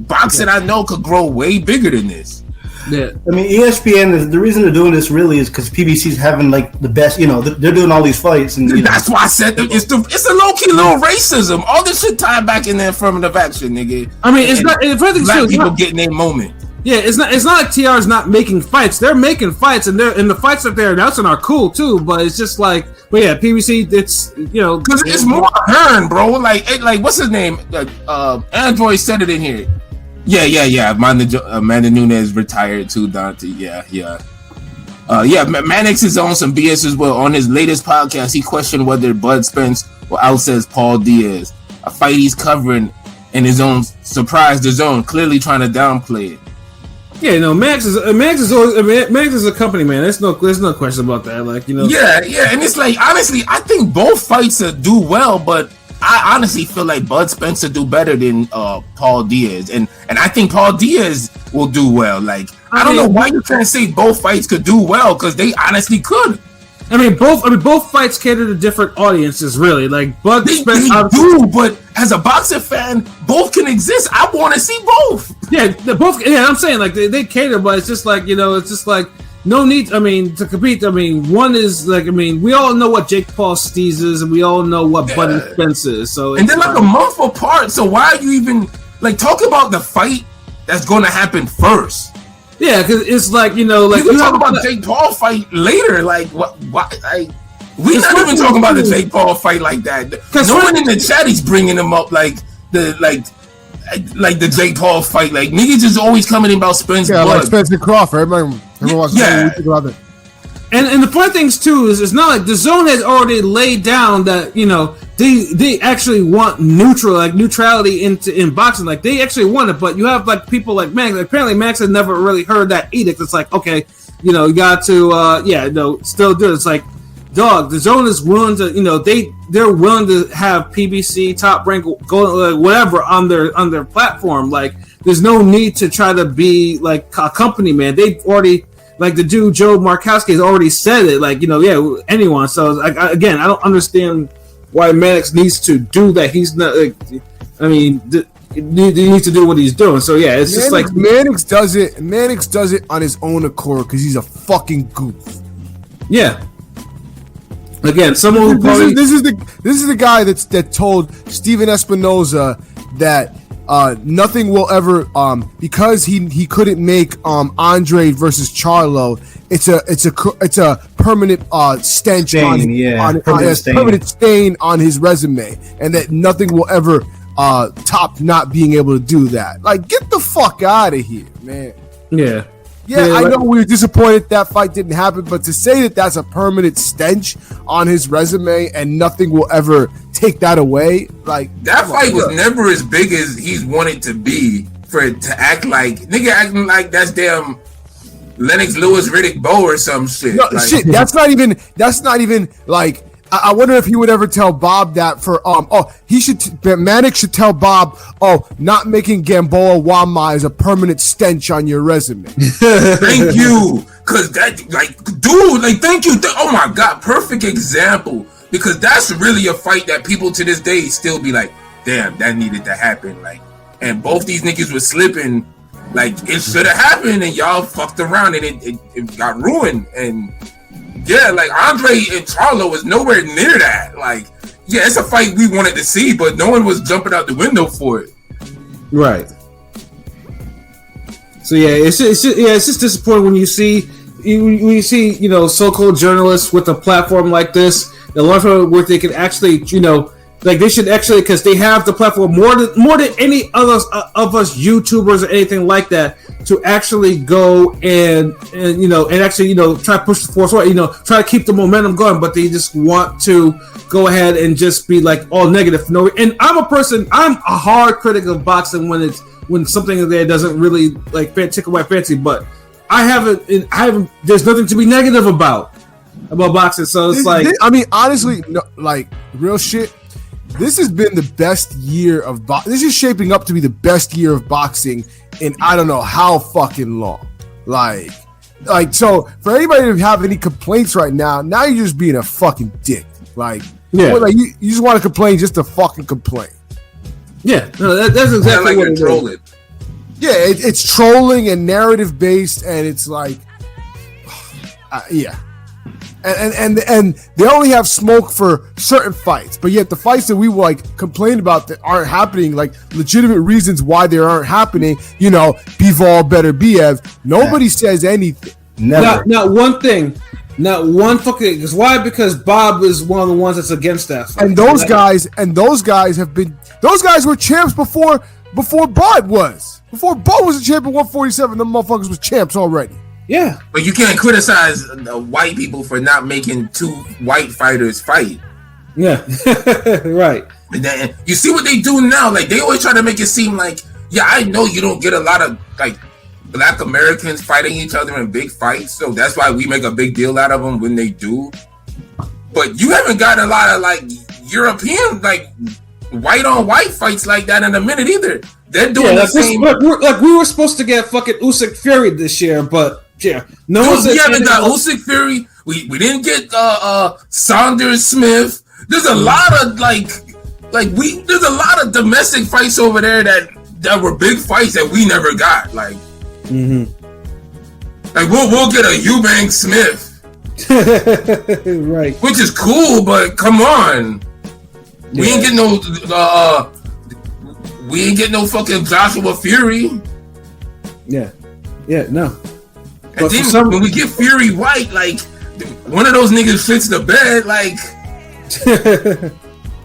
boxing I know could grow way bigger than this. Yeah. I mean, ESPN, the reason they're doing this really is because PBC's having like the best, you know, they're doing all these fights. And that's why I said it's a low-key little racism. All this shit tied back in the affirmative action, nigga. I mean, it's not, black people getting their moment. Yeah, it's not like TR's not making fights. They're making fights, and the fights that they're announcing are cool too. But it's just like, but yeah, PBC. It's because it's more Hearn, bro. Like what's his name? Android said it in here. Yeah. Amanda Nunes retired too, Dante. Yeah. Mannix is on some BS as well. On his latest podcast, he questioned whether Bud Spence will outsays Paul Diaz, a fight he's covering in his own surprise the zone, clearly trying to downplay it. Yeah, Max is a company man. There's no question about that. Like, Yeah, and it's like, honestly, I think both fights do well, but I honestly feel like Bud Spencer do better than Paul Diaz, and I think Paul Diaz will do well. Like, I don't know why you can't say both fights could do well, because they honestly could. Both fights cater to different audiences, really. Like, Bud Spencer do, but as a boxing fan, both can exist. I want to see both. Yeah, both. Yeah, I'm saying like they cater, but it's just like it's just like no need. To compete. One is like we all know what Jake Paul Steez is, and we all know what Bud Spencer is. So and they're like a month apart. So why are you even talk about the fight that's going to happen first? Yeah, because it's like you can talk about Jake Paul fight later. Like what? We're not even talking about the Jake Paul fight like that. No one in the chat is bringing him up like the Jake Paul fight. Like niggas is always coming in about Spencer. Yeah, like Spencer Crawford. Everyone wants to about it. And the funny things too is it's not like the zone has already laid down that they actually want neutrality in boxing. Like they actually want it, but you have like people like Max. Apparently Max had never really heard that edict. It's like, okay, you got to still do it. It's like, dog, the zone is willing to they're willing to have PBC, Top Rank, go whatever on their platform. Like there's no need to try to be like a company man. They've already. Like the dude Joe Markowski has already said it. Like anyone. So I don't understand why Mannix needs to do that. He's not. He needs to do what he's doing. So yeah, it's just like Mannix does it. Mannix does it on his own accord because he's a fucking goof. Yeah. Again, someone who probably this is the guy that told Steven Espinoza that. Nothing will ever because he couldn't make Andre versus Charlo. It's a permanent stench permanent stain on his resume, and that nothing will ever top not being able to do that. Like, get the fuck out of here, man. Yeah. Yeah, I know we were disappointed that fight didn't happen, but to say that that's a permanent stench on his resume and nothing will ever take that away, like that fight was never as big as he's wanted to be for it to act like acting like that's damn Lennox Lewis Riddick Bowe or some shit. No, shit, that's not even like. I wonder if he would ever tell Bob that for Manic should tell Bob, not making Gamboa Wama is a permanent stench on your resume. Thank you, cause that thank you. Oh my god, perfect example, because that's really a fight that people to this day still be like, damn, that needed to happen. Like, and both these niggas were slipping, like it should have happened, and y'all fucked around and it got ruined. And yeah, like Andre and Charlo was nowhere near that. Like, yeah, it's a fight we wanted to see, but no one was jumping out the window for it. Right. So yeah, it's just disappointing when you see so-called journalists with a platform like this, a lot of where they can actually they should actually, because they have the platform more than any other of us YouTubers or anything like that, to actually go and actually try to push the force forward, try to keep the momentum going, but they just want to go ahead and just be like all negative. No, and I'm a hard critic of boxing when something there doesn't really like tickle my fancy, but I haven't. There's nothing to be negative about boxing, so it's like honestly, no, like real shit. This has been the best year of boxing. This is shaping up to be the best year of boxing in I don't know how fucking long. Like so for anybody to have any complaints right now you're just being a fucking dick. Like, yeah, you just want to complain just to fucking complain. Yeah, no, that's exactly what it's trolling. Yeah, it's trolling and narrative based, and it's like, yeah. and they only have smoke for certain fights, but yet the fights that we like complain about that aren't happening, like legitimate reasons why they aren't happening, you know, Bivol better Biev, nobody says anything. Never. Not one thing. Not one fucking. Because why? Because Bob is one of the ones that's against that fight. And those guys have been. Those guys were champs before Bud was. Before Bud was a champ at 147, them motherfuckers was champs already. Yeah. But you can't criticize white people for not making two white fighters fight. Yeah. Right. And then, you see what they do now? Like, they always try to make it seem like, yeah, I know you don't get a lot of like Black Americans fighting each other in big fights, so that's why we make a big deal out of them when they do. But you haven't got a lot of like European like white on white fights like that in a minute either. They're doing the same. Like we were supposed to get fucking Usyk Fury this year, but yeah, no one's. We haven't got Usyk Fury. We didn't get Saunders Smith. There's a lot of there's a lot of domestic fights over there that were big fights that we never got. Like, like we'll get a Eubank Smith. Right, which is cool, but come on, we ain't get no fucking Joshua Fury. Yeah, no. And then when we get Fury White, like one of those niggas fits the bed, like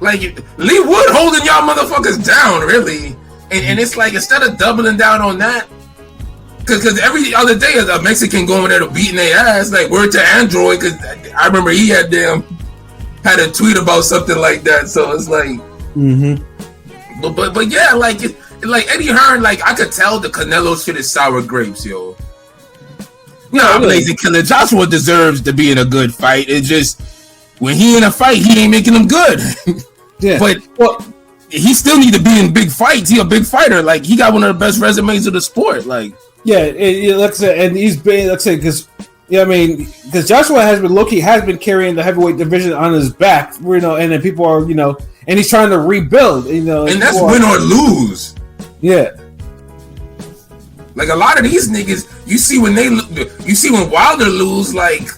like Lee Wood holding y'all motherfuckers down, really. And it's like, instead of doubling down on that, because every other day a Mexican going there to beating their ass, like word to Android, because I remember he had a tweet about something like that. So it's like, but yeah, like Eddie Hearn, like I could tell the Canelo shit is sour grapes, yo. Nah, Blazing Killer Joshua deserves to be in a good fight. It's just when he in a fight, he ain't making them good. Yeah, but he still need to be in big fights. He a big fighter. Like, he got one of the best resumes of the sport. Like, yeah, like I said, and he's been, let's say, because because Joshua has been carrying the heavyweight division on his back, you know, and then people are, you know, and he's trying to rebuild, you know, and that's win or lose. Yeah. Like, a lot of these niggas, you see when Wilder lose, like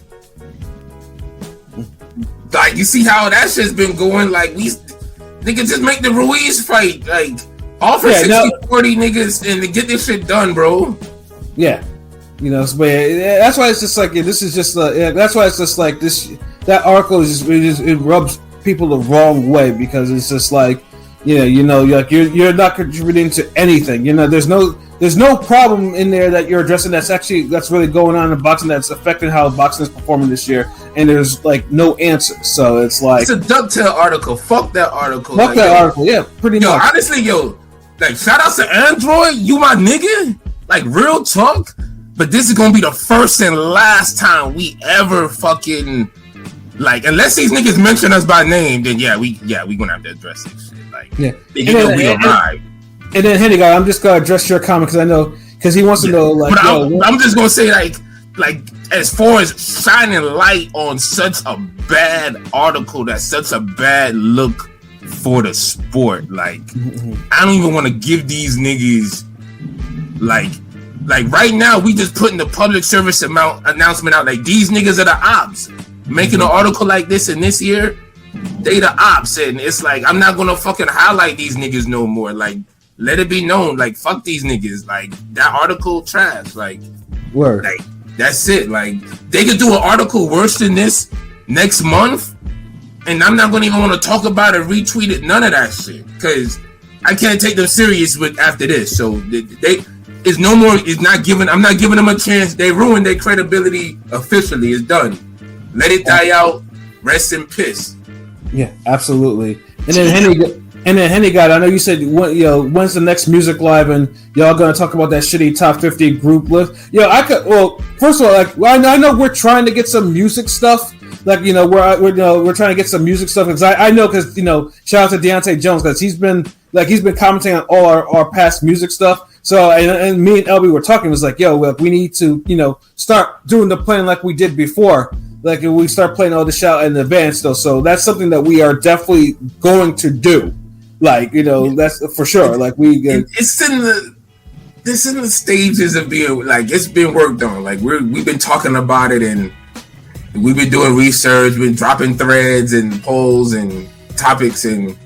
you see how that shit's been going. Like, niggas just make the Ruiz fight, like offer 60-40 niggas and to get this shit done, bro. Yeah, you know, but that's why it's just like this is just that's why it's just like this. That article it rubs people the wrong way, because it's just like, you're not contributing to anything. You know, there's no problem in there that you're addressing that's really going on in boxing that's affecting how boxing is performing this year, and there's like no answer. So it's like, it's a dovetail article. Fuck that article. Fuck that article. Yeah, pretty much. Honestly, like, shout out to Android, you my nigga. Like, real talk. But this is gonna be the first and last time we ever fucking, like, unless these niggas mention us by name, then we gonna have to address this shit. Like, we arrived. And then Henny guy, I'm just gonna address your comment because I know, because he wants to know, like, but I'm just gonna say, like as far as shining light on such a bad article, that's such a bad look for the sport. Like, I don't even want to give these niggas like right now. We just putting the public service announcement out. Like, these niggas are the ops making an article like this in this year. They the ops, and it's like, I'm not gonna fucking highlight these niggas no more. Like, let it be known, like, fuck these niggas. Like, that article trash. Like, word. Like, that's it. Like, they could do an article worse than this next month, and I'm not gonna even want to talk about it, retweet it, none of that shit, because I can't take them serious after this. So it's no more. It's not giving. I'm not giving them a chance. They ruined their credibility officially. It's done. Let it die out. Rest in piss. Yeah, absolutely. And then Henny got. I know you said, when's the next music live, and y'all gonna talk about that shitty top 50 group list? I could. Well, first of all, like, I know we're trying to get some music stuff. Like, we're trying to get some music stuff, because I know, because shout out to Deontay Jones, because he's been commenting on all our past music stuff. So and me and LB were talking. It was like, we need to start doing the playing like we did before. Like, we start playing all the shout in advance, though. So that's something that we are definitely going to do. Like, that's for sure. Like, it's in the stages of being, like, it's been worked on. Like, we've been talking about it, and we've been doing research, been dropping threads and polls and topics, and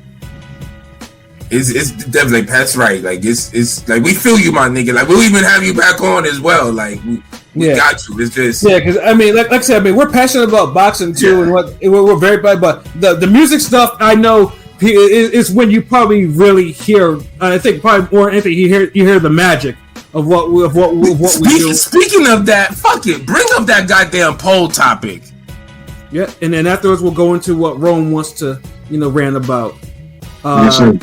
it's definitely that's right. Like it's like we feel you, my nigga. Like we'll even have you back on as well. Like we got you. It's just because I mean, like I said, I mean, we're passionate about boxing too, and we're very bad. But the music stuff, I know, is when you probably really hear. I think probably more than anything, you hear the magic of what we do. Speaking of that, fuck it, bring up that goddamn poll topic. Yeah, and then afterwards we'll go into what Rome wants to rant about. Yes, sir.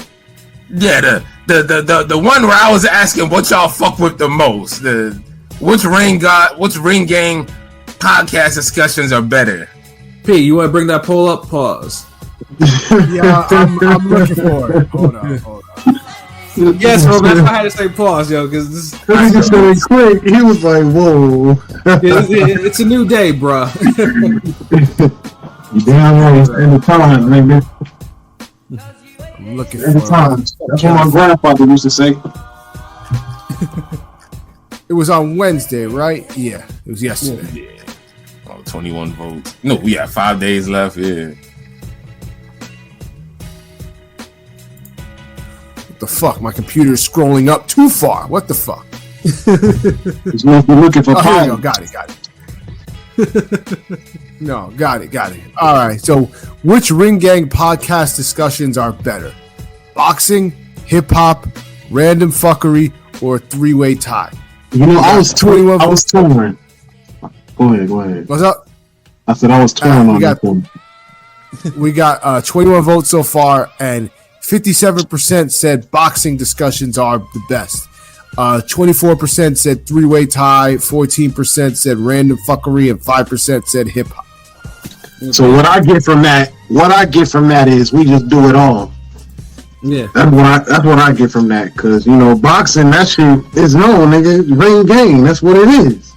Yeah, the one where I was asking what y'all fuck with the most. Which ring gang podcast discussions are better? P, you want to bring that poll up? Pause. Yeah, I'm looking for it. Hold on. Yes, bro, that's why I had to say pause, yo, because this. He just said it quick. He was like, "Whoa!" It's a new day, bro. You damn right. Every time, nigga. I'm looking Every for time. it. That's what my grandfather used to say. It was on Wednesday, right? Yeah, it was yesterday. Yeah. 21 votes. No, we have 5 days left. Yeah. What the fuck? My computer is scrolling up too far. What the fuck? It's like you're looking for Here we go. power. Got it. No, got it. All right. So, which ring gang podcast discussions are better? Boxing, hip hop, random fuckery, or three-way tie? You know, I was torn. Go ahead. What's up? I said I was torn we on got- that one. We got 21 votes so far, and 57% said boxing discussions are the best. 24% said three-way tie, 14% said random fuckery, and 5% said hip hop. So what I get from that is we just do it all. Yeah. That's what I get from that, because boxing, that shit is known, nigga. Ring game, that's what it is.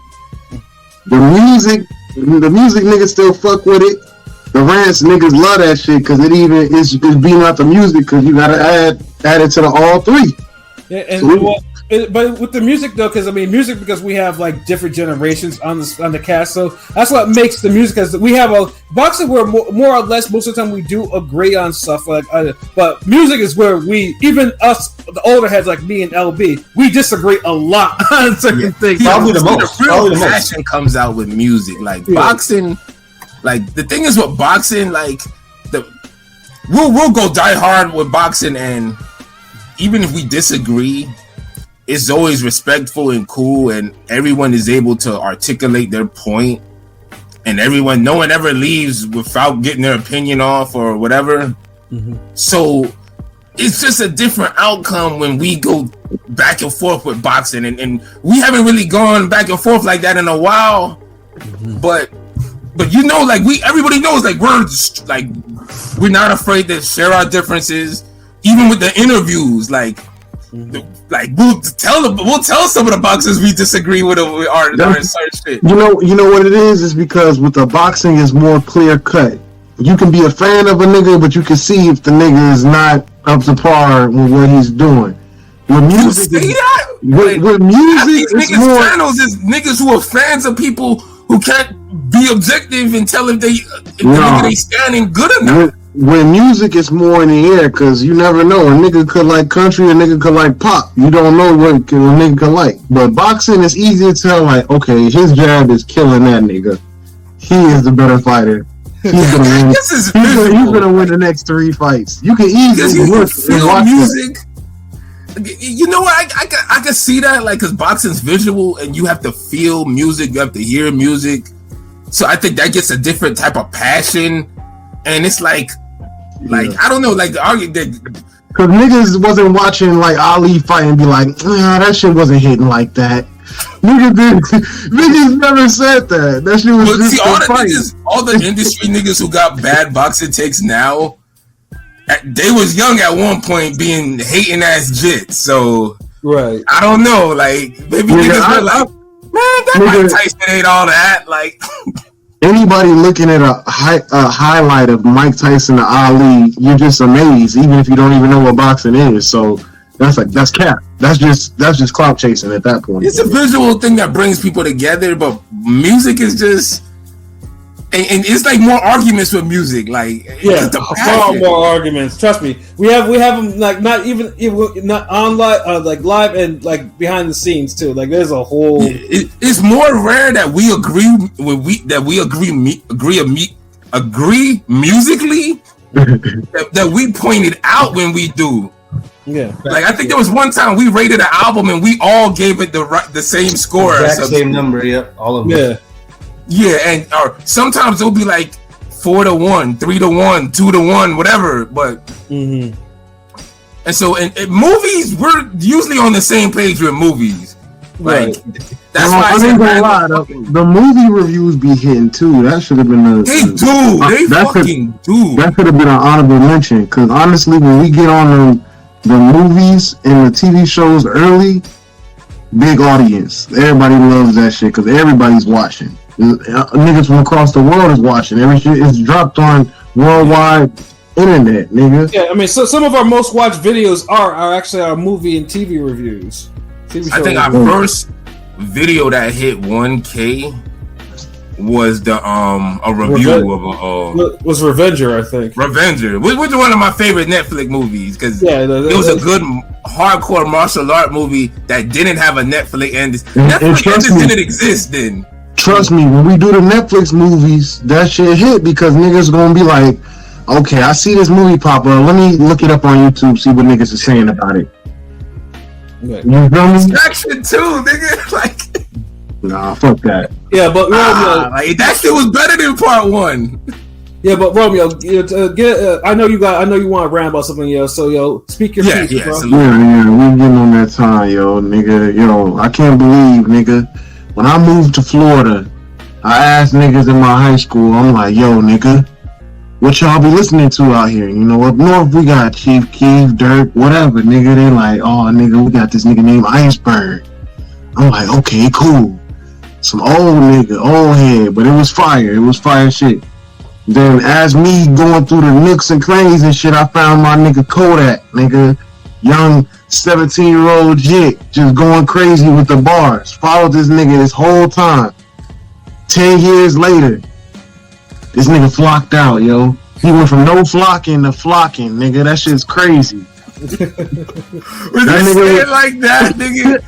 The music niggas still fuck with it. The rants niggas love that shit because it's beating out the music because you gotta add it to the all three. Yeah, and but with the music though, because I mean, music because we have like different generations on the cast, so that's what makes the music. Because we have a boxing where more or less most of the time we do agree on stuff, like, but music is where we, even us, the older heads like me and LB, we disagree a lot on certain things. Probably the most. The real passion comes out with music, like boxing. Like the thing is with boxing, like we'll go die hard with boxing, and even if we disagree, it's always respectful and cool, and everyone is able to articulate their point, and no one ever leaves without getting their opinion off or whatever. Mm-hmm. So it's just a different outcome when we go back and forth with boxing, and we haven't really gone back and forth like that in a while. Mm-hmm. But like everybody knows, like we're not afraid to share our differences, even with the interviews. Like we'll tell some of the boxers we disagree with our certain shit. You know what it is because with the boxing is more clear cut. You can be a fan of a nigga, but you can see if the nigga is not up to par with what he's doing. With music, with music, it's more channels is niggas who are fans of people who can't be objective and tell if they standing good enough. With music, it's more in the air because you never know. A nigga could like country, a nigga could like pop. You don't know what a nigga could like. But boxing is easy to tell. Like, okay, his jab is killing that nigga. He is the better fighter. He's gonna win. He's gonna win the next 3 fights. You can easily feel music. You know what? I can see that, like, because boxing's visual and you have to feel music, you have to hear music. So I think that gets a different type of passion, and it's like I don't know, like the argument. Because niggas wasn't watching like Ali fight and be like, that shit wasn't hitting like that. Niggas never said that. That shit was just all the niggas, all the industry niggas who got bad boxing takes now, they was young at one point being hating ass jits. So right, I don't know, like maybe niggas were like, man, that Mike Tyson ain't all that. Like anybody looking at a highlight of Mike Tyson to Ali, you're just amazed, even if you don't even know what boxing is. So that's cap. That's just clout chasing at that point. It's a visual thing that brings people together, but music is just and it's like more arguments with music. Like far more arguments. Trust me, we have them like not on live, like live and like behind the scenes too. Like there's a whole. It's more rare that we agree agree musically that we pointed out when we do. Yeah, like I think there was one time we rated an album and we all gave it the same score, exact same number. Yep, all of them. Yeah, and or sometimes it'll be like 4-1, 3-1, 2-1, whatever. But and so in movies, we're usually on the same page with movies. Like that's why I ain't gonna lie. The movie reviews be hitting too. That should have been They fucking do. That could have been an honorable mention. Because honestly, when we get on the movies and the TV shows early, big audience. Everybody loves that shit because everybody's watching. Niggas from across the world is watching. Every shit is dropped on worldwide internet, nigga. Yeah, I mean, so some of our most watched videos are actually our movie and TV reviews. I think our first video that hit 1K was the a review of was Revenger, I think. Revenger, which was one of my favorite Netflix movies because it was a good hardcore martial art movie that didn't have a Netflix end. Netflix didn't exist then. Trust me, when we do the Netflix movies, that shit hit because niggas gonna be like, okay, I see this movie pop up. Let me look it up on YouTube, see what niggas are saying about it. Yeah. You feel me? Action too, nigga. Like, nah, fuck that. Yeah, but Romeo, like, that shit was better than part 1. Yeah, but Romeo, I know you want to rant about something, yo. So, speak your piece, bro. Yeah, we getting on that time, yo, nigga. Yo, I can't believe, nigga. When I moved to Florida, I asked niggas in my high school, I'm like, yo, nigga, what y'all be listening to out here? You know, up north, we got Chief Keef, Dirk, whatever, nigga. They like, oh, nigga, we got this nigga named Iceberg. I'm like, okay, cool. Some old nigga, old head, but it was fire. It was fire shit. Then as me going through the nooks and crannies and shit, I found my nigga Kodak, nigga. Young 17-year-old jit, just going crazy with the bars. Followed this nigga this whole time. 10 years later, this nigga flocked out, yo. He went from no flocking to flocking, nigga. That shit's crazy. Was that nigga like that, nigga?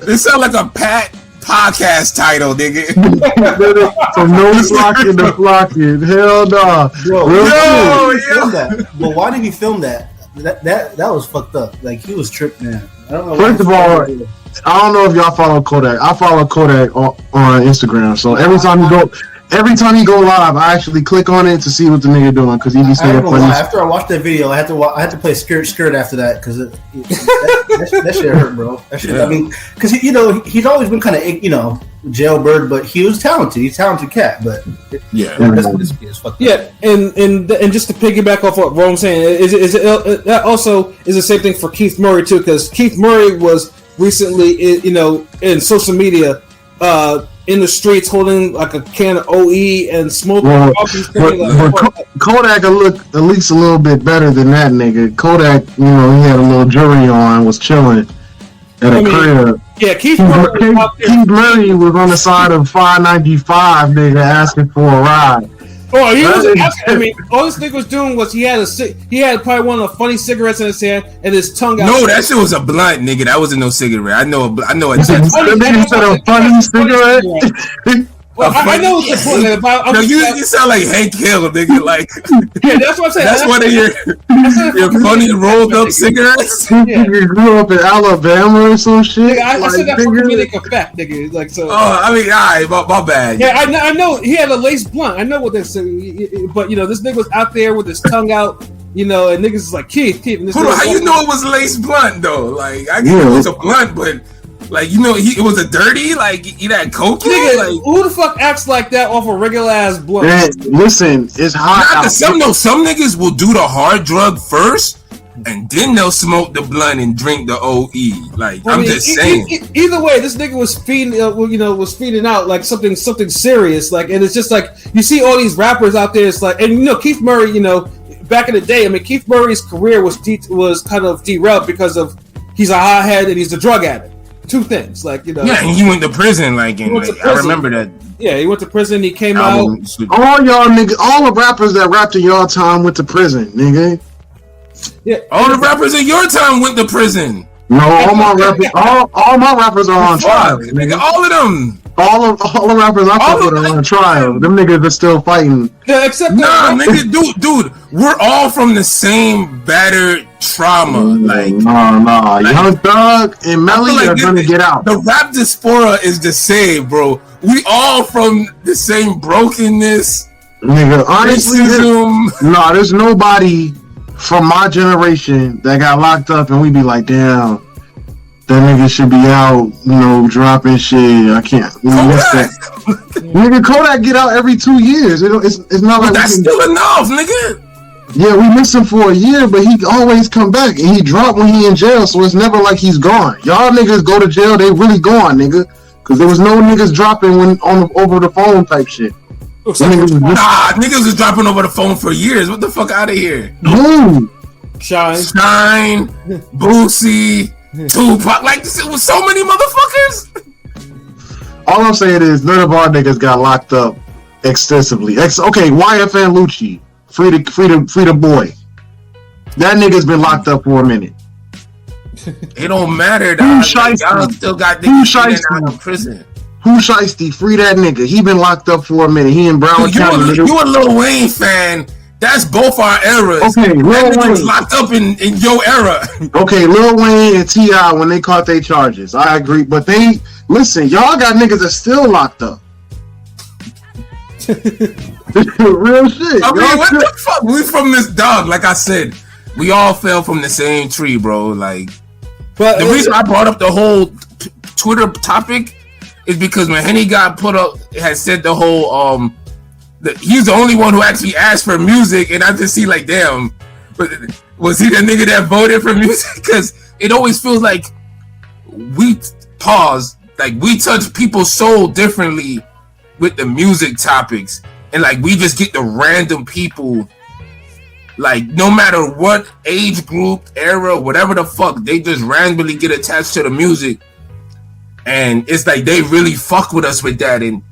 It sound like a Pat podcast title, nigga. From no flocking to flocking. Hell nah. But why did he film that? That was fucked up. Like, he was tripped, man. I don't know. First of all, I don't know if y'all follow Kodak. I follow Kodak on Instagram. So every time he go live, I actually click on it to see what the nigga doing because he be saying funny. After I watched that video, I had to play skirt after that because that shit hurt, bro. That shit, I mean, because he's always been kind of jailbird, but he was talented. He's a talented cat, but it's fucked up. And just to piggyback off what Rome's saying, that also is the same thing for Keith Murray too, because Keith Murray was recently in social media in the streets holding like a can of OE and smoking. Kodak look at least a little bit better than that nigga. Kodak, he had a little jewelry on, was chilling at a crib. Yeah, Keith Murray was on the side of 595, nigga, asking for a ride. Oh, he was asking. I mean, all this nigga was doing was he had probably one of the funny cigarettes in his hand and his tongue out. No, that shit was a blunt, nigga. That wasn't no cigarette. I know a The nigga said a funny cigarette. Well, I know what the point is. You sound like Hank Hill, nigga. Like, yeah, that's what I'm saying. That's one of your funny rolled up cigarettes. You grew up in Alabama or some shit. Nigga, I said that for comedic effect, nigga. Like, so. Oh, I mean, alright, my bad. Yeah, I know he had a lace blunt. I know what that's. But this nigga was out there with his tongue out. And niggas is like Keith. Hold on, how you know it was lace blunt though? Like, I guess it was a blunt, but. Like, it was a dirty, like, eat that coke? Nigga, like, who the fuck acts like that off a regular ass blunt? Man, listen, it's hot out. Some niggas will do the hard drug first, and then they'll smoke the blunt and drink the OE. Like, I'm just saying. Either way, this nigga was feeding out like something serious. Like, and it's just like you see all these rappers out there. It's like, and Keith Murray, back in the day, I mean, Keith Murray's career was kind of derailed because of he's a hothead and he's a drug addict. two things. Like, you know. Yeah, and he went to prison. Like, and, went to I prison. remember that. Yeah, he went to prison. He came out. All y'all niggas, all the rappers that rapped in y'all time went to prison, nigga. Yeah, All the rappers in your time went to prison. No, all my rappers, all my rappers are on trial, Fuck, nigga. nigga, all of them. All the rappers I fuck with are on trial. Them niggas are still fighting. Yeah, except Nah, nigga, dude, we're all from the same battered trauma. Like, Nah, Young Thug and Melly like are gonna get out. The rap diaspora is the same, bro. We all from the same brokenness. Nigga, honestly, racism. there's nobody from my generation that got locked up and we be like, damn, that nigga should be out, you know, dropping shit. I can't. We miss that. Nigga, Kodak get out every 2 years. It's not like that's still enough, nigga. Yeah, we miss him for a year, but he always come back and he drop when he in jail, so it's never like he's gone. Y'all niggas go to jail, they really gone, nigga, because there was no niggas dropping when over the phone type shit. Niggas was dropping over the phone for years. What the fuck out of here? Who? Shine, Boosie, Tupac. Like, it was so many motherfuckers. All I'm saying is none of our niggas got locked up extensively. Okay, YFN Lucci, free the boy. That nigga's been locked up for a minute. It don't matter, dog. Y'all still got niggas out of prison. Who Shiesty? Free that nigga. He been locked up for a minute. He in Brown County. You a Lil Wayne fan. That's both our eras. Okay, Lil Wayne was locked up in your era. Okay, Lil Wayne and T.I. when they caught their charges. I agree. But listen, y'all got niggas that still locked up. Real shit. I mean, what the fuck? We from this dog. Like I said, we all fell from the same tree, bro. Like, but the reason I brought up the whole Twitter topic is because when Henny got put up, it had said the whole he's the only one who actually asked for music, and I just see like, damn, but was he the nigga that voted for music? Because it always feels like we touch people's soul differently with the music topics, and like we just get the random people, like no matter what age group, era, whatever the fuck, they just randomly get attached to the music. And it's like they really fuck with us with that, and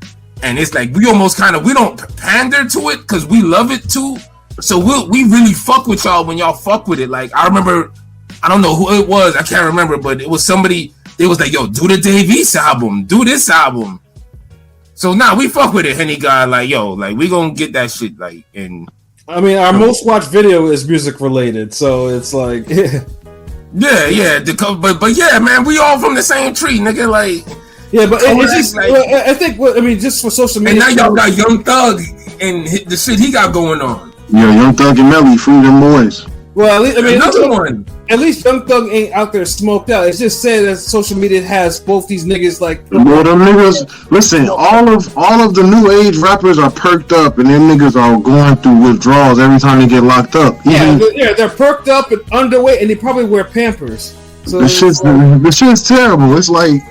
it's like we almost we don't pander to it because we love it too. So we really fuck with y'all when y'all fuck with it. Like I remember, I don't know who it was, I can't remember, but it was somebody. They was like, "Yo, do the Dave East album, do this album." So now we fuck with it, Henny guy. Like, yo, like we gonna get that shit. Like, and I mean, our most watched video is music related, so it's like. Yeah, but yeah, man, we all from the same tree, nigga. Like, yeah, but it's just like, I think, just for social media. And now y'all got Young Thug and the shit he got going on. Yeah, Young Thug and Melly, free them boys. Well, at least Young Thug ain't out there smoked out. It's just said that social media has both these niggas like. Well, them niggas, listen, all of the new age rappers are perked up, and them niggas are going through withdrawals every time they get locked up. They're perked up and underweight, and they probably wear Pampers. So the shit's terrible. It's like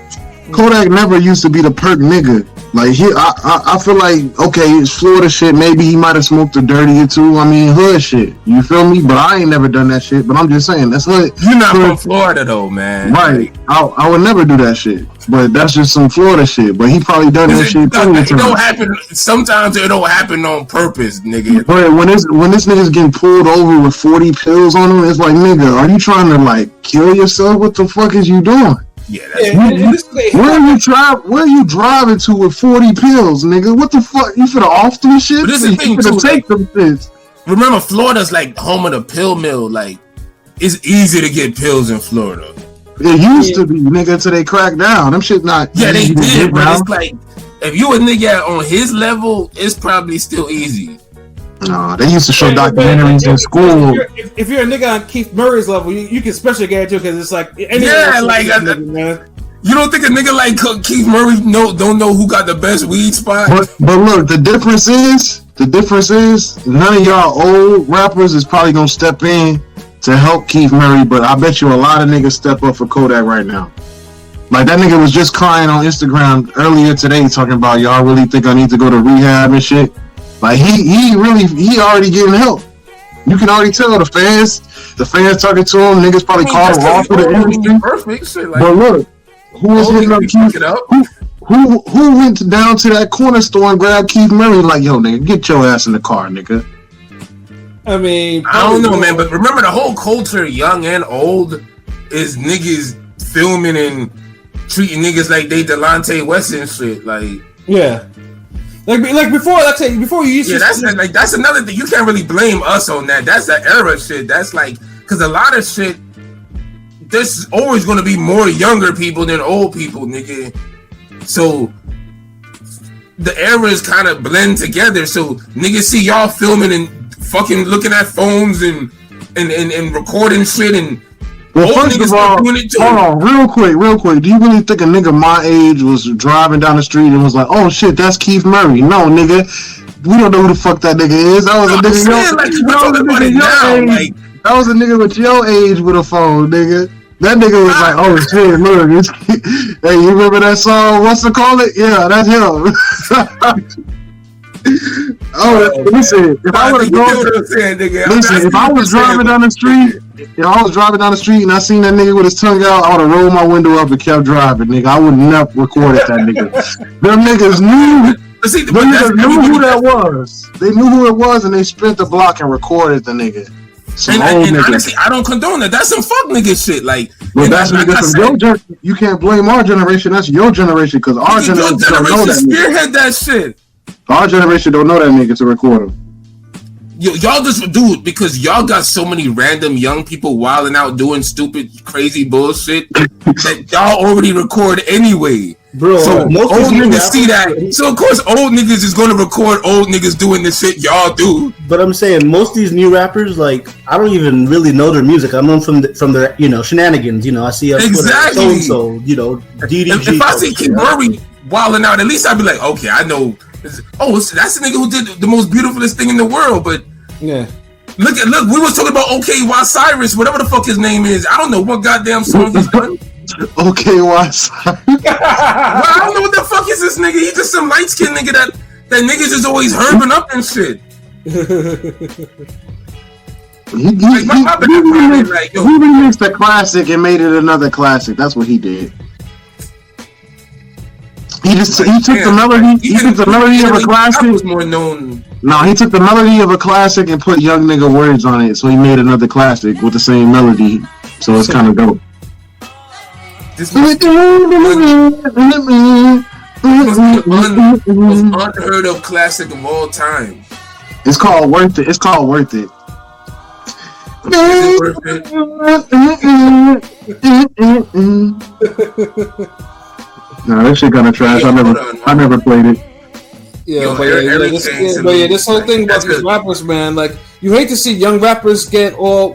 Kodak never used to be the perk nigga. Like I feel like, okay, it's Florida shit. Maybe he might have smoked a dirty or two. I mean, hood shit. You feel me? But I ain't never done that shit. But I'm just saying, that's hood. You're not from Florida though, man. Right? I would never do that shit. But that's just some Florida shit. But he probably done that shit too. It don't happen. Sometimes it don't happen on purpose, nigga. But when this nigga's getting pulled over with 40 pills on him, it's like, nigga, are you trying to like kill yourself? What the fuck is you doing? Yeah, where are you driving to with 40 pills, nigga? What the fuck? You finna off them shit? But this is the thing too. Take them shits. Remember, Florida's like home of the pill mill. Like, it's easy to get pills in Florida. It used to be, nigga, until they cracked down. Them shit not. Yeah, they did, but it's like if you a nigga on his level, it's probably still easy. No, they used to show documentaries in school. If you're a nigga on Keith Murray's level, you can especially get into it because it's like you don't think a nigga like Keith Murray don't know who got the best weed spot? But look, the difference is none of y'all old rappers is probably gonna step in to help Keith Murray, but I bet you a lot of niggas step up for Kodak right now. Like that nigga was just crying on Instagram earlier today talking about y'all really think I need to go to rehab and shit. Like he already getting help. You can already tell the fans talking to him. Niggas probably call him off for the industry. Perfect shit. Like, but look, Who was hitting up Keith? It up. Who went down to that corner store and grabbed Keith Murray like, yo, nigga, get your ass in the car, nigga? I mean, I don't know, man, but remember the whole culture, young and old, is niggas filming and treating niggas like they Delonte West and shit. Like, yeah. Like before, let's say before you used to. That's another thing. You can't really blame us on that. That's the era shit. That's like, because a lot of shit, there's always going to be more younger people than old people, nigga. So the eras kind of blend together. So niggas see y'all filming and fucking looking at phones and recording shit and. Well, first of all, hold on, real quick. Do you really think a nigga my age was driving down the street and was like, "Oh shit, that's Keith Murray"? No, nigga, we don't know who the fuck that nigga is. That was a nigga. That was a nigga with your age with a phone, nigga. That nigga was like, "Oh shit, look, hey, you remember that song? What's it called? Yeah, that's him." Listen, if I was driving down the street and I seen that nigga with his tongue out, I would have rolled my window up and kept driving, nigga. I would not recorded that nigga. Them niggas knew who that was. They knew who it was, and they spent the block and recorded the nigga. And honestly, I don't condone that. That's some fuck nigga shit. Like, well, that's you can't blame our generation. That's your generation, because our generation don't know that nigga. Spearhead that shit. Our generation don't know that nigga to record him. Y'all just do it because y'all got so many random young people wilding out doing stupid, crazy bullshit that y'all already record anyway. Bro, so old niggas see that. So of course old niggas is gonna record old niggas doing the shit y'all do. But I'm saying most of these new rappers, like, I don't even really know their music. I know them from their shenanigans. I see exactly. So DDG. If I see Keith Murray wilding out, at least I'd be like, okay, I know. That's the nigga who did the most beautifulest thing in the world. But yeah, look, we was talking about OKY Cyrus, whatever the fuck his name is. I don't know what goddamn song he's done. OKY Cyrus. I don't know what the fuck is this nigga. He's just some light skinned nigga that niggas is always herbing up and shit. He remixed a classic and made it another classic. That's what he did. He took the melody. He took the melody of a classic. Was more known. No, he took the melody of a classic and put young nigga words on it. So he made another classic with the same melody. So it's kind of dope. This was unheard of classic of all time. It's called Worth It. It's called Worth It. Is it worth it? No, that shit kind of trash. I never played it. Yeah, this whole thing about these rappers, man. Like, you hate to see young rappers get all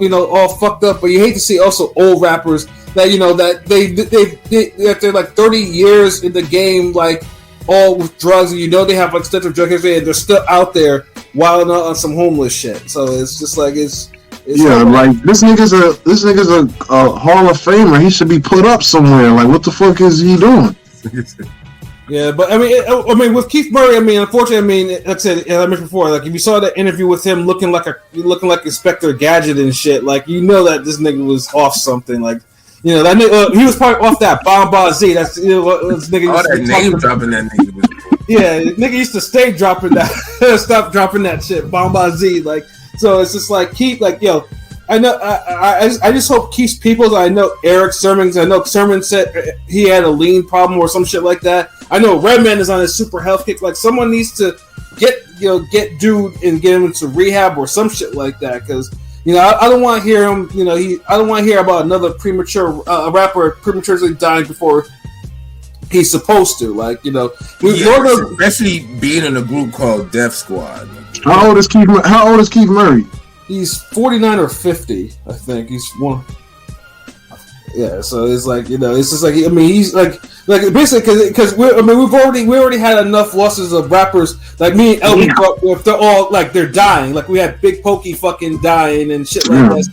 fucked up, but you hate to see also old rappers that that that they're like 30 years in the game, like all with drugs, and they have extensive drug history, and they're still out there wilding out on some homeless shit. So it's just like it's like this nigga's a Hall of Famer. He should be put up somewhere. Like, what the fuck is he doing? Yeah, but I mean, with Keith Murray, unfortunately, like I said, as I mentioned before, like if you saw that interview with him looking like Inspector Gadget and shit, like that this nigga was off something. Like, that nigga, he was probably off that Bomba Z. That's this nigga. All that name dropping that nigga was cool. Yeah, nigga used to stay dropping that. Stop dropping that shit, Bomba Z. Like, so it's just like Keith, like I know. I just hope Keith Peoples. I know Eric Sermons. I know Sermon said he had a lean problem or some shit like that. I know Redman is on his super health kick. Like, someone needs to get dude and get him into rehab or some shit like that. Because I don't want to hear him. I don't want to hear about another premature rapper prematurely dying before he's supposed to. Like, especially being in a group called Death Squad. How old is Keith Murray? He's 49 or 50, I think. He's one. Yeah, so it's like it's just like he's like basically because we already had enough losses of rappers like me and Elby, but if they're all like they're dying, like we had Big Pokey fucking dying and shit like that. So,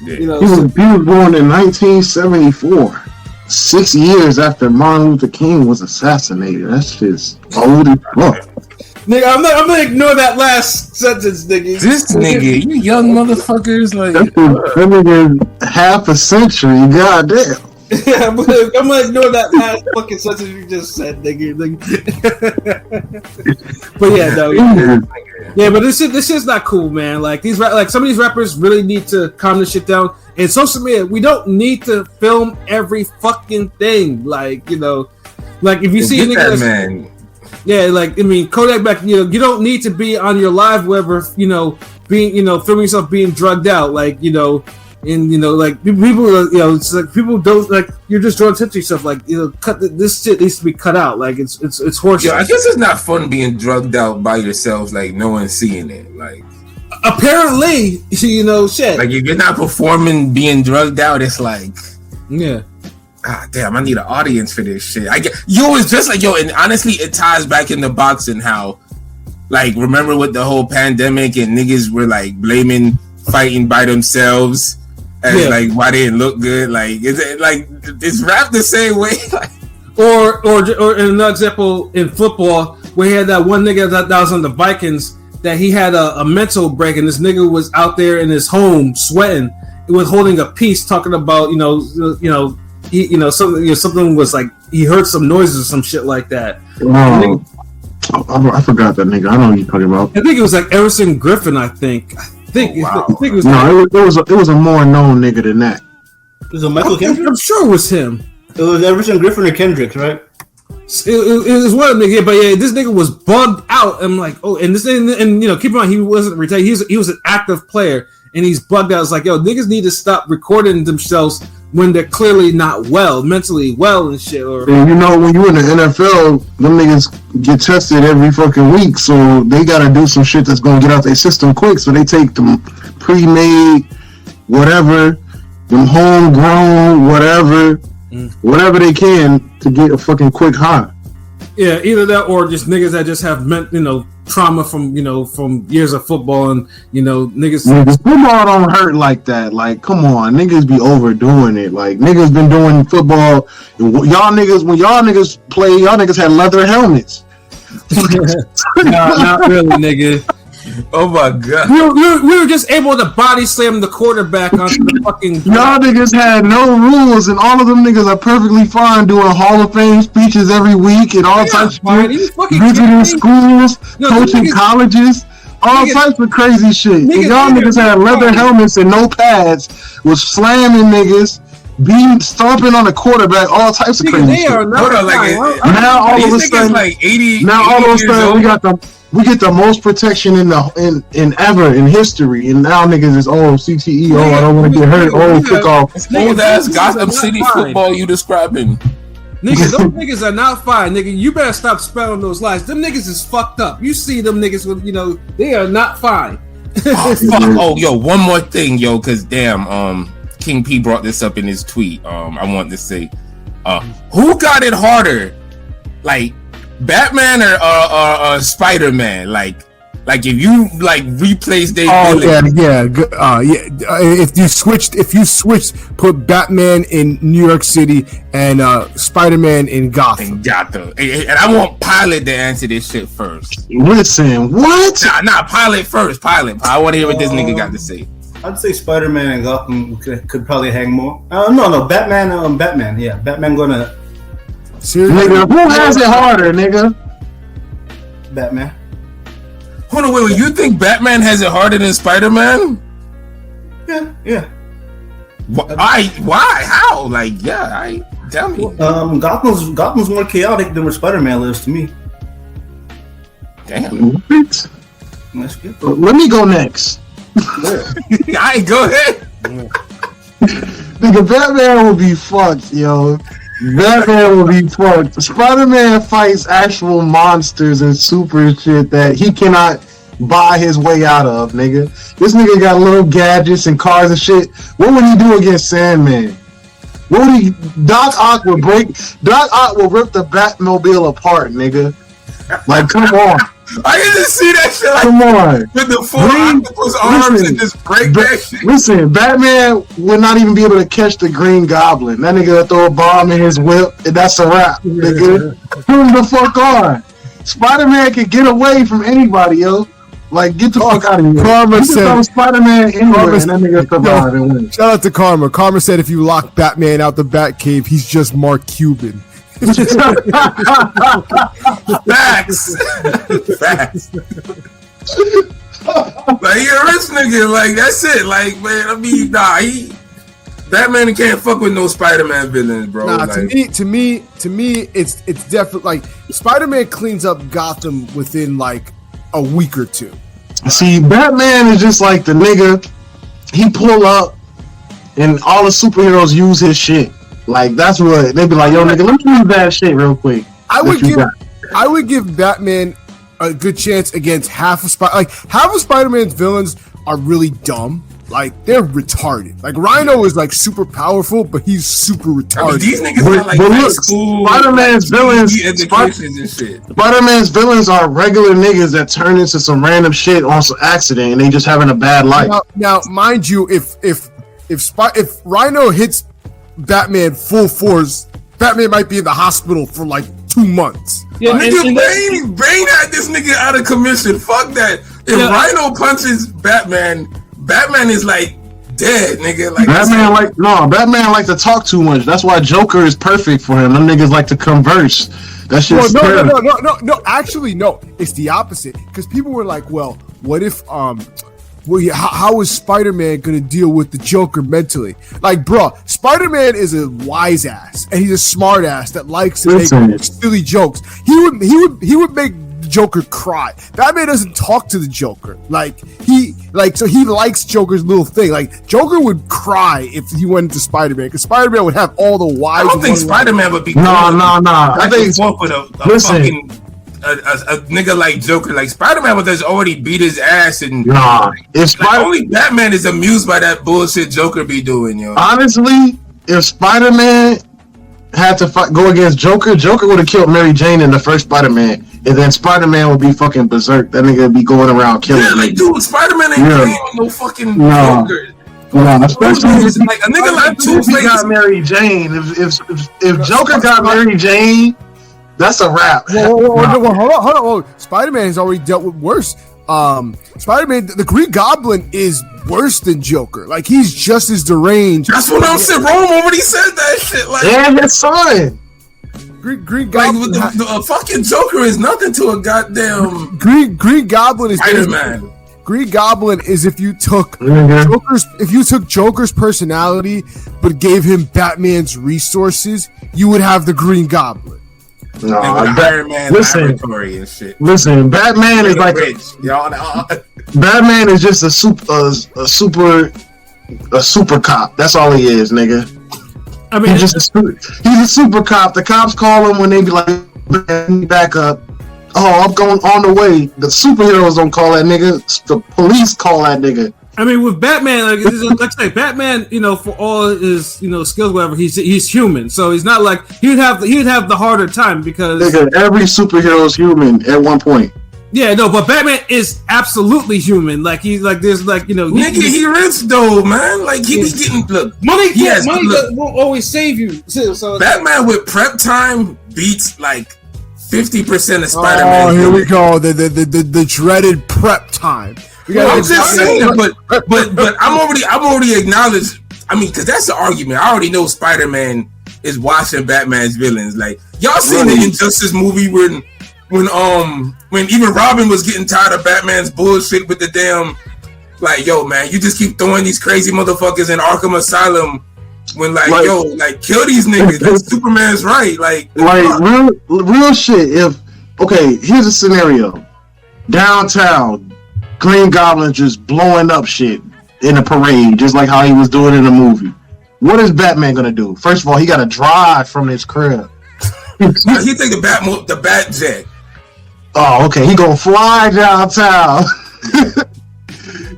he was born in 1974, 6 years after Martin Luther King was assassinated. That's just old as fuck. Nigga, I'm not ignore that last sentence, nigga. This nigga, you young motherfuckers, like that nigga half a century, goddamn. I'm gonna ignore that last fucking sentence you just said, nigga. But yeah, no, yeah, but this is not cool, man. Like some of these rappers really need to calm this shit down. And social media, we don't need to film every fucking thing. Like, you know, like if you see a nigga, man. Yeah, like I mean, Kodak back. You know, you don't need to be on your live wherever, you know, being, you know, filming yourself being drugged out. Like, you know, and you know, like people, you know, it's like people don't like. You're just drawing attention to yourself. Like, you know, this shit needs to be cut out. Like it's horseshit. Yeah, I guess it's not fun being drugged out by yourself. Like no one's seeing it. Like apparently, you know, shit. Like if you're not performing being drugged out, it's like, yeah. Ah, damn, I need an audience for this shit. It's just like, yo, and honestly, it ties back into boxing how, like, remember with the whole pandemic and niggas were, like, blaming fighting by themselves as, like, why they didn't look good? Like, is rap the same way? or another example in football, where he had that one nigga that was on the Vikings, that he had a mental break, and this nigga was out there in his home sweating. He was holding a piece talking about, something was like he heard some noises or some shit like that. Oh, I forgot that nigga. I know what you're talking about. I think it was like Everson Griffin. I think it was. No, it was a more known nigga than that. Was it Michael Kendrick? I'm sure it was him. It was Everson Griffin or Kendricks, right? It was one of them niggas, but yeah, this nigga was bugged out. I'm like, oh, and you know, keep in mind he wasn't retired. He was an active player, and he's bugged out. It's like, yo, niggas need to stop recording themselves when they're clearly not mentally well and shit. Or you know, when you in the NFL, them niggas get tested every fucking week, so they gotta do some shit that's gonna get out their system quick. So they take them pre-made, whatever, them homegrown, whatever they can to get a fucking quick high. Yeah, either that or just niggas that just have trauma from years of football, and niggas football don't hurt like that. Like, come on, niggas be overdoing it. Like, niggas been doing football. When y'all niggas play, y'all niggas had leather helmets. Not really, nigga. Oh my god, we were just able to body slam the quarterback onto the fucking. Y'all niggas had no rules, and all of them niggas are perfectly fine doing Hall of Fame speeches every week and all types of shit, visiting schools, coaching colleges, all types of crazy shit. And y'all niggas had leather helmets and no pads, was slamming niggas, stomping on the quarterback, all types of crazy shit. Now all of a sudden, we get the most protection in ever in history, and now niggas is CTE. I don't want to get hurt. Kickoff. Old ass Gotham City football you describing? Nigga, those niggas are not fine. Nigga, you better stop spelling those lies. Them niggas is fucked up. You see them niggas with they are not fine. Oh fuck! Oh yo, one more thing, yo, because damn, King P brought this up in his tweet. I want to say, who got it harder, like Batman or Spiderman? Like if you replace Dave. Oh yeah. If you switched, put Batman in New York City and Spider-Man in Gotham. And I want Pilot to answer this shit first. Listen, what? Nah, Pilot first. Pilot. I want to hear what this nigga got to say. I'd say Spider-Man and Gotham could probably hang more. No, Batman. Batman. Yeah, Batman gonna. Seriously? Nigga, who has it harder, nigga? Batman. Hold on, wait. You think Batman has it harder than Spider-Man? Yeah. Why? How? Tell me. Gotham's more chaotic than where Spider-Man lives to me. Damn. What? That's good. Let me go next. Alright, go ahead. Nigga, Batman will be fucked, yo. Batman will be fucked. Spider-Man fights actual monsters and super shit that he cannot buy his way out of, nigga. This nigga got little gadgets and cars and shit. What would he do against Sandman? Doc Ock will rip the Batmobile apart, nigga. Like, come on. I didn't see that shit. Come on. With the full octopus arms and just break that shit. Listen, Batman would not even be able to catch the Green Goblin. That nigga would throw a bomb in his whip, and that's a wrap, nigga. Who the fuck on? Spider-Man can get away from anybody, yo. Like, get the fuck out of here. Karma You said- said Spider-Man anywhere, Karma- and that nigga survived and win. Shout out to Karma. Karma said if you lock Batman out the Batcave, he's just Mark Cuban. Facts. Facts. Like, he a rich nigga. Like, that's it. Like, man, I mean, Batman can't fuck with no Spider-Man villains, bro. Nah, like, to me, it's definitely like Spider-Man cleans up Gotham within like a week or two. See, Batman is just like the nigga. He pull up, and all the superheroes use his shit. Like, that's what they be like, yo, nigga, let's use that shit real quick. I would give Batman a good chance against half of Spider-Man's villains are really dumb. Like, they're retarded. Like, Rhino is like super powerful, but he's super retarded. I mean, these niggas got like But high look, school, Spider-Man's villains, educations and shit. Spider-Man's villains are regular niggas that turn into some random shit on some accident, and they just having a bad life. Now, mind you, if Rhino hits Batman full force, Batman might be in the hospital for like 2 months. Yeah, Nigga, Bane had this nigga out of commission. Fuck that. If Rhino punches Batman is like dead, nigga. Like, Batman like to talk too much. That's why Joker is perfect for him. Them niggas like to converse. That shit's No. Actually, no. It's the opposite. Because people were like, well, what if how is Spider-Man gonna deal with the Joker mentally? Like, bro, Spider-Man is a wise ass and he's a smart ass that likes to make silly jokes. He would make the Joker cry. Batman doesn't talk to the Joker. So he likes Joker's little thing. Like, Joker would cry if he went into Spider-Man because Spider-Man would have all the wise. I don't think Spider-Man would be. No. I think with a fucking. A nigga like Joker, like Spider-Man would just already beat his ass, and only Batman is amused by that bullshit Joker be doing, yo. Honestly, if Spider-Man had to go against Joker would have killed Mary Jane in the first Spider-Man, and then Spider-Man would be fucking berserk. That nigga would be going around killing. Yeah, like, dude, Spider-Man ain't playing with no fucking Joker. No, especially like a nigga like Two-Face got Mary Jane. If Joker got Mary Jane, that's a wrap. Hold on. Spider-Man has already dealt with worse. Spider-Man, the Green Goblin is worse than Joker. Like, he's just as deranged. That's what I'm saying. Rome already said that shit. Like, and his son. Green Goblin. Like, the fucking Joker is nothing to a goddamn Green Goblin is Spider-Man. Green Goblin is if you took Joker's personality but gave him Batman's resources, you would have the Green Goblin. No, Iron Man laboratory and shit. Listen, Batman is like Batman is just a super cop. That's all he is, nigga. I mean, he's a super cop. The cops call him when they be like, back up. Oh, I'm going on the way. The superheroes don't call that nigga. The police call that nigga. I mean, with Batman, like I say, Batman, for all his, skills, whatever, he's human. So he's not like he'd have the harder time because nigga, every superhero is human at one point. Yeah, no, but Batman is absolutely human. Like, he's like, there's like, nigga, he rich though, man. Like, he be getting money won't always save you. So Batman with prep time beats like 50% of Spider-Man. Oh, here we go. The dreaded prep time. I'm just saying, but I'm already acknowledged. I mean, because that's the argument. I already know Spider-Man is watching Batman's villains. Like, y'all seen the Injustice movie when even Robin was getting tired of Batman's bullshit with the damn, like, yo, man, you just keep throwing these crazy motherfuckers in Arkham Asylum when, like kill these niggas. That's Superman's right. Like real shit. Here's a scenario. Downtown, Green Goblin just blowing up shit in a parade, just like how he was doing in the movie. What is Batman gonna do? First of all, he got to drive from his crib. He take the bat jet. Oh, okay. He gonna fly downtown.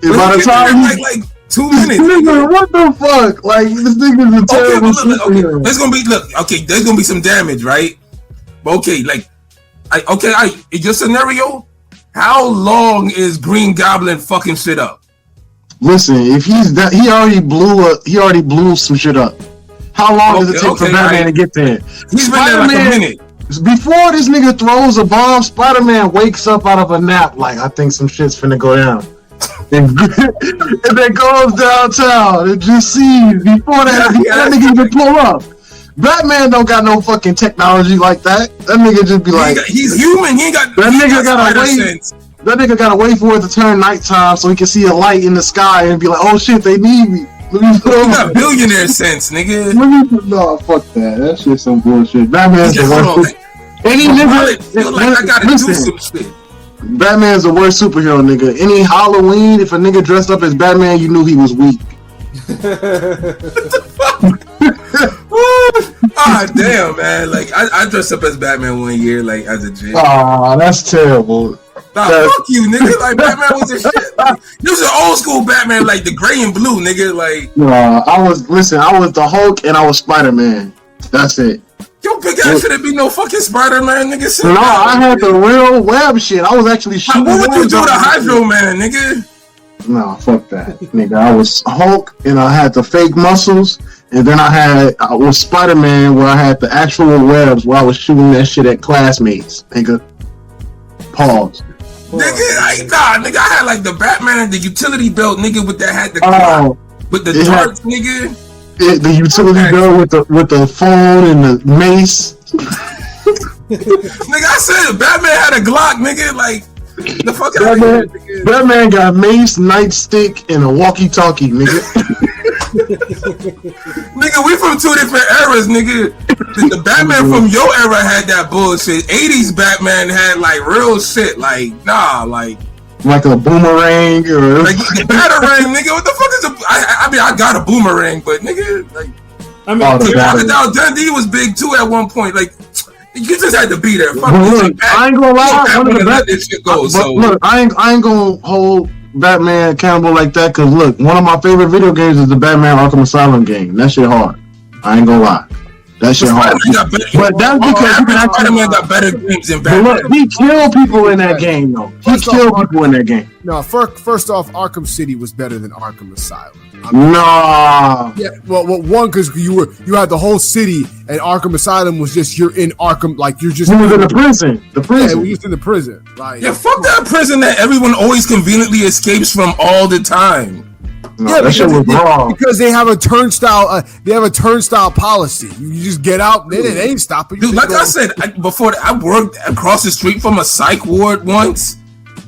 By the time like 2 minutes. Nigga, what the fuck? Like, this nigga's a terrible superhero. There's gonna be some damage, right? But your scenario. How long is Green Goblin fucking shit up? Listen, if he already blew some shit up. How long does it take for Batman to get there? He's been there like a minute. Before this nigga throws a bomb, Spider-Man wakes up out of a nap like, I think some shit's finna go down. And then goes downtown and just sees before that nigga even pull up. Batman don't got no fucking technology like that. That nigga just be like, he's human. He ain't got that nigga gotta spider wait. sense. That nigga gotta wait for it to turn nighttime so he can see a light in the sky and be like, oh shit, they need me. He got billionaire sense, nigga. No, fuck that. That shit's some bullshit. Batman's the worst. Any nigga, feel like I gotta do some shit. Batman's the worst superhero, nigga. Any Halloween, if a nigga dressed up as Batman, you knew he was weak. Ah, damn, man. Like, I dressed up as Batman one year, like, as a kid. Aw, that's terrible. Nah, fuck you, nigga. Like, Batman was a shit. Like, this was an old school Batman, like, the gray and blue, nigga. Like, I was the Hulk and I was Spider-Man. That's it. yo, big ass shouldn't be no fucking Spider-Man, nigga. No, I had the real web shit. I was actually shooting. What would you do to Hydro Man, nigga? No, fuck that, nigga. I was Hulk and I had the fake muscles. And then I was Spider-Man where I had the actual webs where I was shooting that shit at classmates, nigga. Pause. Nigga, nigga, I had like the Batman, the utility belt, nigga, with that had the with the darts, nigga. The utility belt with the phone and the mace. Nigga, I said Batman had a Glock, nigga. Like, the fuck out of here, nigga. Batman got mace, nightstick, and a walkie-talkie, nigga. Nigga, we from two different eras, nigga. The Batman from your era had that bullshit. 80s Batman had like real shit, like like a boomerang or like the batarang, nigga. What the fuck is I mean, I got a boomerang, but nigga, like Crocodile Dundee was big too at one point. Like, you just had to be there. Fuck look, I ain't gonna lie. Look, I ain't gonna hold Batman accountable like that, cause look, one of my favorite video games is the Batman Arkham Asylum game. That shit hard. I ain't gonna lie. That shit hard. But that's because you can actually got better games than Batman. But look, he killed people in that game though. He killed people in that game. No, first off, Arkham City was better than Arkham Asylum. Nah. Yeah, well, one, because you had the whole city, and Arkham Asylum was just you're in Arkham, like you're just. He was in the prison. Yeah, we just in the prison. Like, yeah, fuck that prison that everyone always conveniently escapes from all the time. No, that shit was wrong. Because they have a turnstile. They have a turnstile policy. You just get out, then it ain't stopping you. Dude, like I said before, I worked across the street from a psych ward once,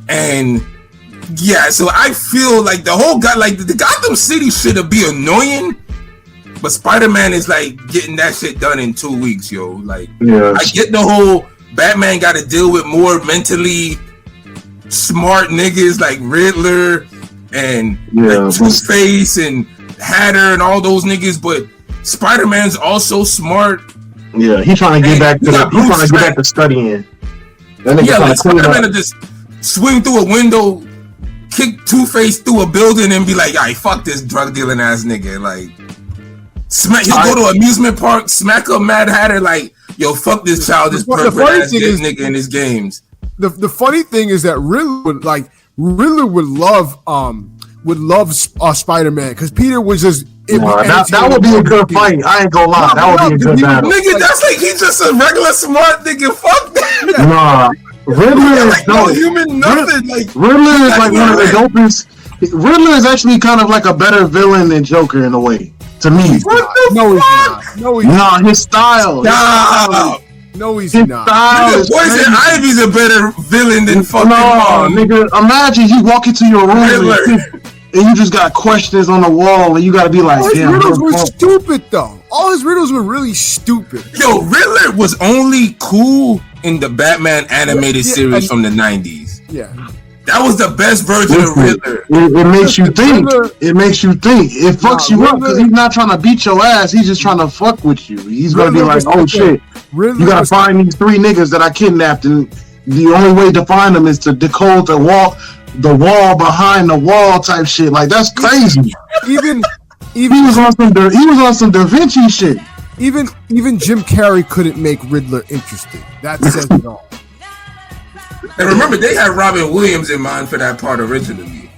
and. Yeah, so I feel like the whole the Gotham City shit be annoying, but Spider-Man is like getting that shit done in 2 weeks, yo. Like, I get the whole Batman got to deal with more mentally smart niggas like Riddler and like Two-Face and Hatter and all those niggas, but Spider-Man's also smart. Yeah, he's trying to get back to studying. Like Spider-Man to just swing through a window, kick Two-Face through a building and be like, "Ay, fuck this drug dealing ass nigga." Like, he'll go to an amusement park, smack up Mad Hatter like, "Yo, fuck this childish pervert ass nigga in his games." The funny thing is that Riddler would love Spider-Man because Peter was just. That would be a good fight. I ain't gonna lie. That would be a good battle. Nigga, that's like he's just a regular smart nigga. Fuck that. Nah. Riddler is no human nothing. Riddler is like one of the dopest. Riddler is actually kind of like a better villain than Joker in a way. To me. No, he's not. Nah, his style. No, he's not. Nigga, Poison Ivy's a better villain than fucking nigga, imagine you walk into your room and you just got questions on the wall and you gotta be like, damn. His riddles were stupid though. All his riddles were really stupid. Yo, Riddler was only cool in the Batman animated series from the 90s. Yeah. That was the best version of Riddler. It makes you think. It makes you think. It fucks you up because he's not trying to beat your ass. He's just trying to fuck with you. He's going to be like, oh shit, you got to find these 3 niggas that I kidnapped, and the only way to find them is to decode the wall behind the wall type shit. Like, that's crazy. Even he was on some Da Vinci shit. Even Jim Carrey couldn't make Riddler interesting. That says it all. And remember, they had Robin Williams in mind for that part originally.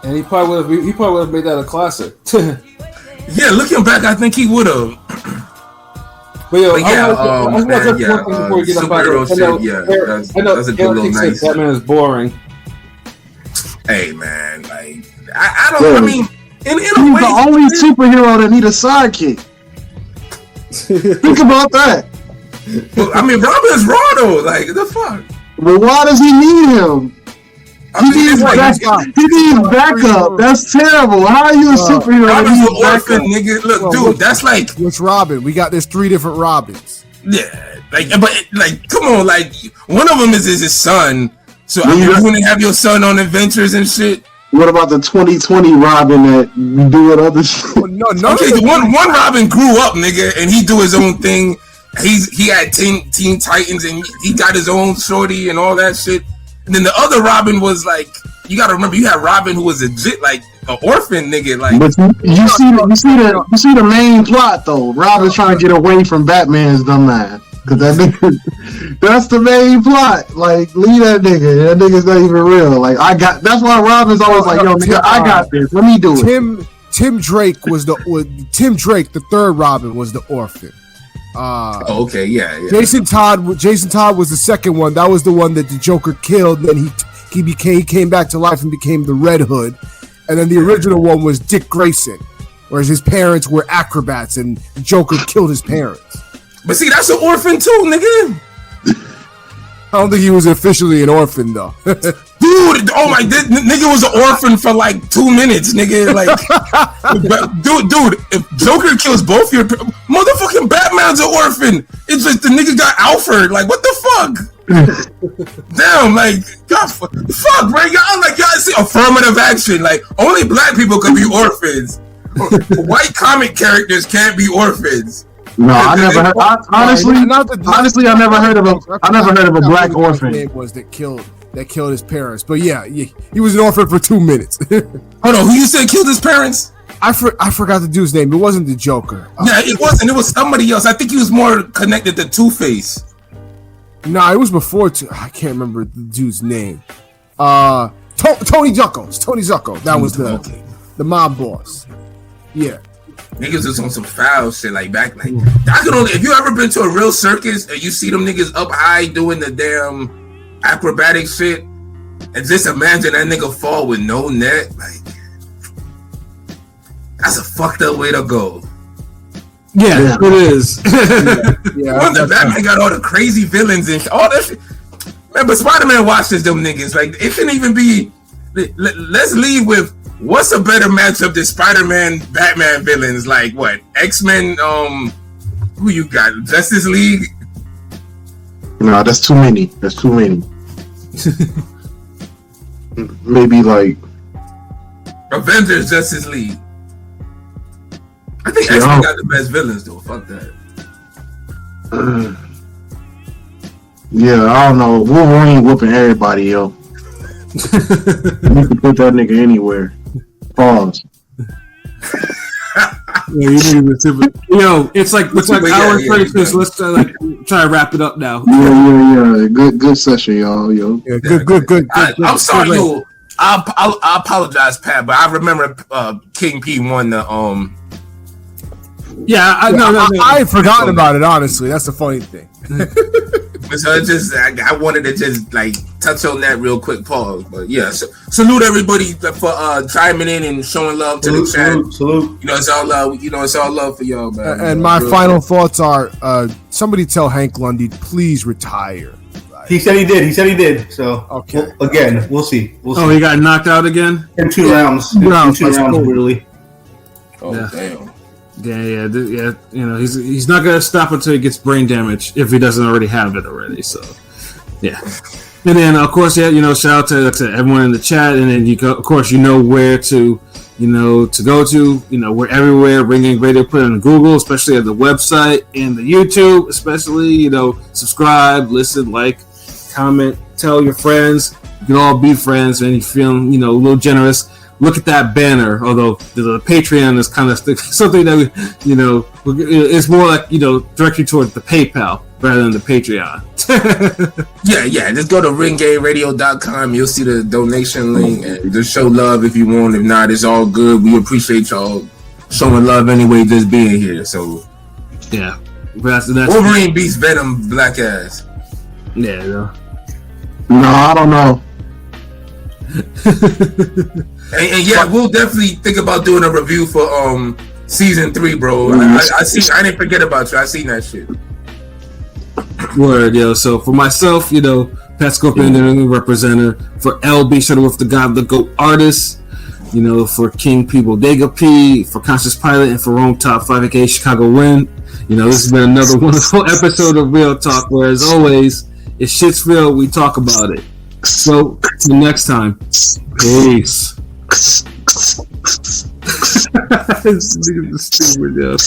And he probably would have made that a classic. Yeah, looking back, I think he would have. But yo, yeah, I want to one thing before we get up out of here. that's a good little nice. Batman is boring. Hey man, like I don't. I mean, in a He's way, the only superhero that need a sidekick. Think about that. I mean, Robin's raw though. Like the fuck. Well, why does he need him? He needs backup. That's terrible. How are you a superhero? Robin's an orphan, nigga. Look, dude, that's like which Robin? We got there's 3 different Robins. Yeah, but come on, like one of them is his son. So I mean, you wouldn't have your son on adventures and shit. What about the 2020 Robin that doing other shit? No, okay, one Robin grew up, nigga, and he do his own thing. He had Teen Titans and he got his own shorty and all that shit. And then the other Robin was like, you gotta remember, you had Robin who was legit like an orphan nigga. Like, but you see the main plot though. Robin's trying to get away from Batman's dumb ass. Cause that nigga, that's the main plot. Like, leave that nigga. That nigga's not even real. Like, that's why Robin's always like, yo, nigga, I got this. Let me do it. Tim Drake the third Robin was the orphan. Okay, yeah. Jason Todd was the second one. That was the one that the Joker killed. Then he came back to life and became the Red Hood. And then the original one was Dick Grayson, whereas his parents were acrobats and Joker killed his parents. But see, that's an orphan too, nigga. I don't think he was officially an orphan though. Dude, oh my, this nigga was an orphan for like 2 minutes, nigga. Like, dude, if Joker kills both your motherfucking Batman's an orphan. It's just the nigga got Alfred. Like, what the fuck? Damn, like, God, fuck, bro. Y'all see affirmative action. Like, only black people can be orphans. White comic characters can't be orphans. No, I never heard. Honestly, I never heard of a black orphan. Name was that killed his parents, but yeah, he was an orphan for 2 minutes. Hold on, who you said killed his parents? I forgot the dude's name. It wasn't the Joker. Yeah, it wasn't. It was somebody else. I think he was more connected to Two-Face. Nah, it was before. I can't remember the dude's name. Tony Zucco. Tony Zucco. That was the mob boss. Yeah. Niggas was on some foul shit like back like I can only if you ever been to a real circus and you see them niggas up high doing the damn acrobatic shit and just imagine that nigga fall with no net, like that's a fucked up way to go. Yeah. It is. When the Batman got all the crazy villains and all that shit. Man, but Spiderman watches them niggas. Like it shouldn't even be. Let's leave with. What's a better matchup than Spider-Man, Batman villains? Like what? X-Men? Who you got? Justice League? No, that's too many. Maybe like Avengers, Justice League. I think X-Men got the best villains though. Fuck that. Yeah, I don't know. Wolverine whooping everybody, yo. You can put that nigga anywhere. Pause. Yo, it's like hour 32, so let's try to wrap it up now. Yeah. Good session, y'all. Yo. Yeah, good. I'm sorry, yo. I apologize, Pat, but I remember King P won the Yeah, I had forgotten about it. Honestly, that's the funny thing. So it just I wanted to just like touch on that real quick. Pause, but yeah. So, salute everybody for chiming in and showing love to the chat. Salute. You know it's all love. It's all love for y'all, man. And my final thoughts are: somebody tell Hank Lundy please retire. He said he did. So okay. We'll see. Oh, he got knocked out again in 2 rounds. Two rounds, really. Oh damn. Yeah. You know, he's not gonna stop until he gets brain damage if he doesn't already have it already. So, yeah. And then of course, shout out to everyone in the chat. And then of course, where to, to go to. We're everywhere. Ringing Radio, put it on Google, especially at the website and the YouTube, especially. Subscribe, listen, like, comment, tell your friends. You can all be friends, and you feel a little generous. Look at that banner. Although the Patreon is kind of something that it's more like directly towards the PayPal rather than the Patreon. yeah. Just go to ringgameradio.com. You'll see the donation link and just show love if you want. If not, it's all good. We appreciate y'all showing love anyway, just being here. So yeah. That's Wolverine beats Venom black ass. Yeah, no. No, I don't know. And yeah, we'll definitely think about doing a review for season 3, bro. I didn't forget about you. I seen that shit. Word, yo. So for myself, you know, Pat Scorpion, the representative. For LB, Shutterworth, the God, the GOAT artist. You know, for King P, Bodega P, for Conscious Pilot, and for Rome Top 5, aka Chicago Win. You know, this has been another wonderful episode of Real Talk, where as always, if shit's real, we talk about it. So, till next time, peace. This nigga's stupid, yo.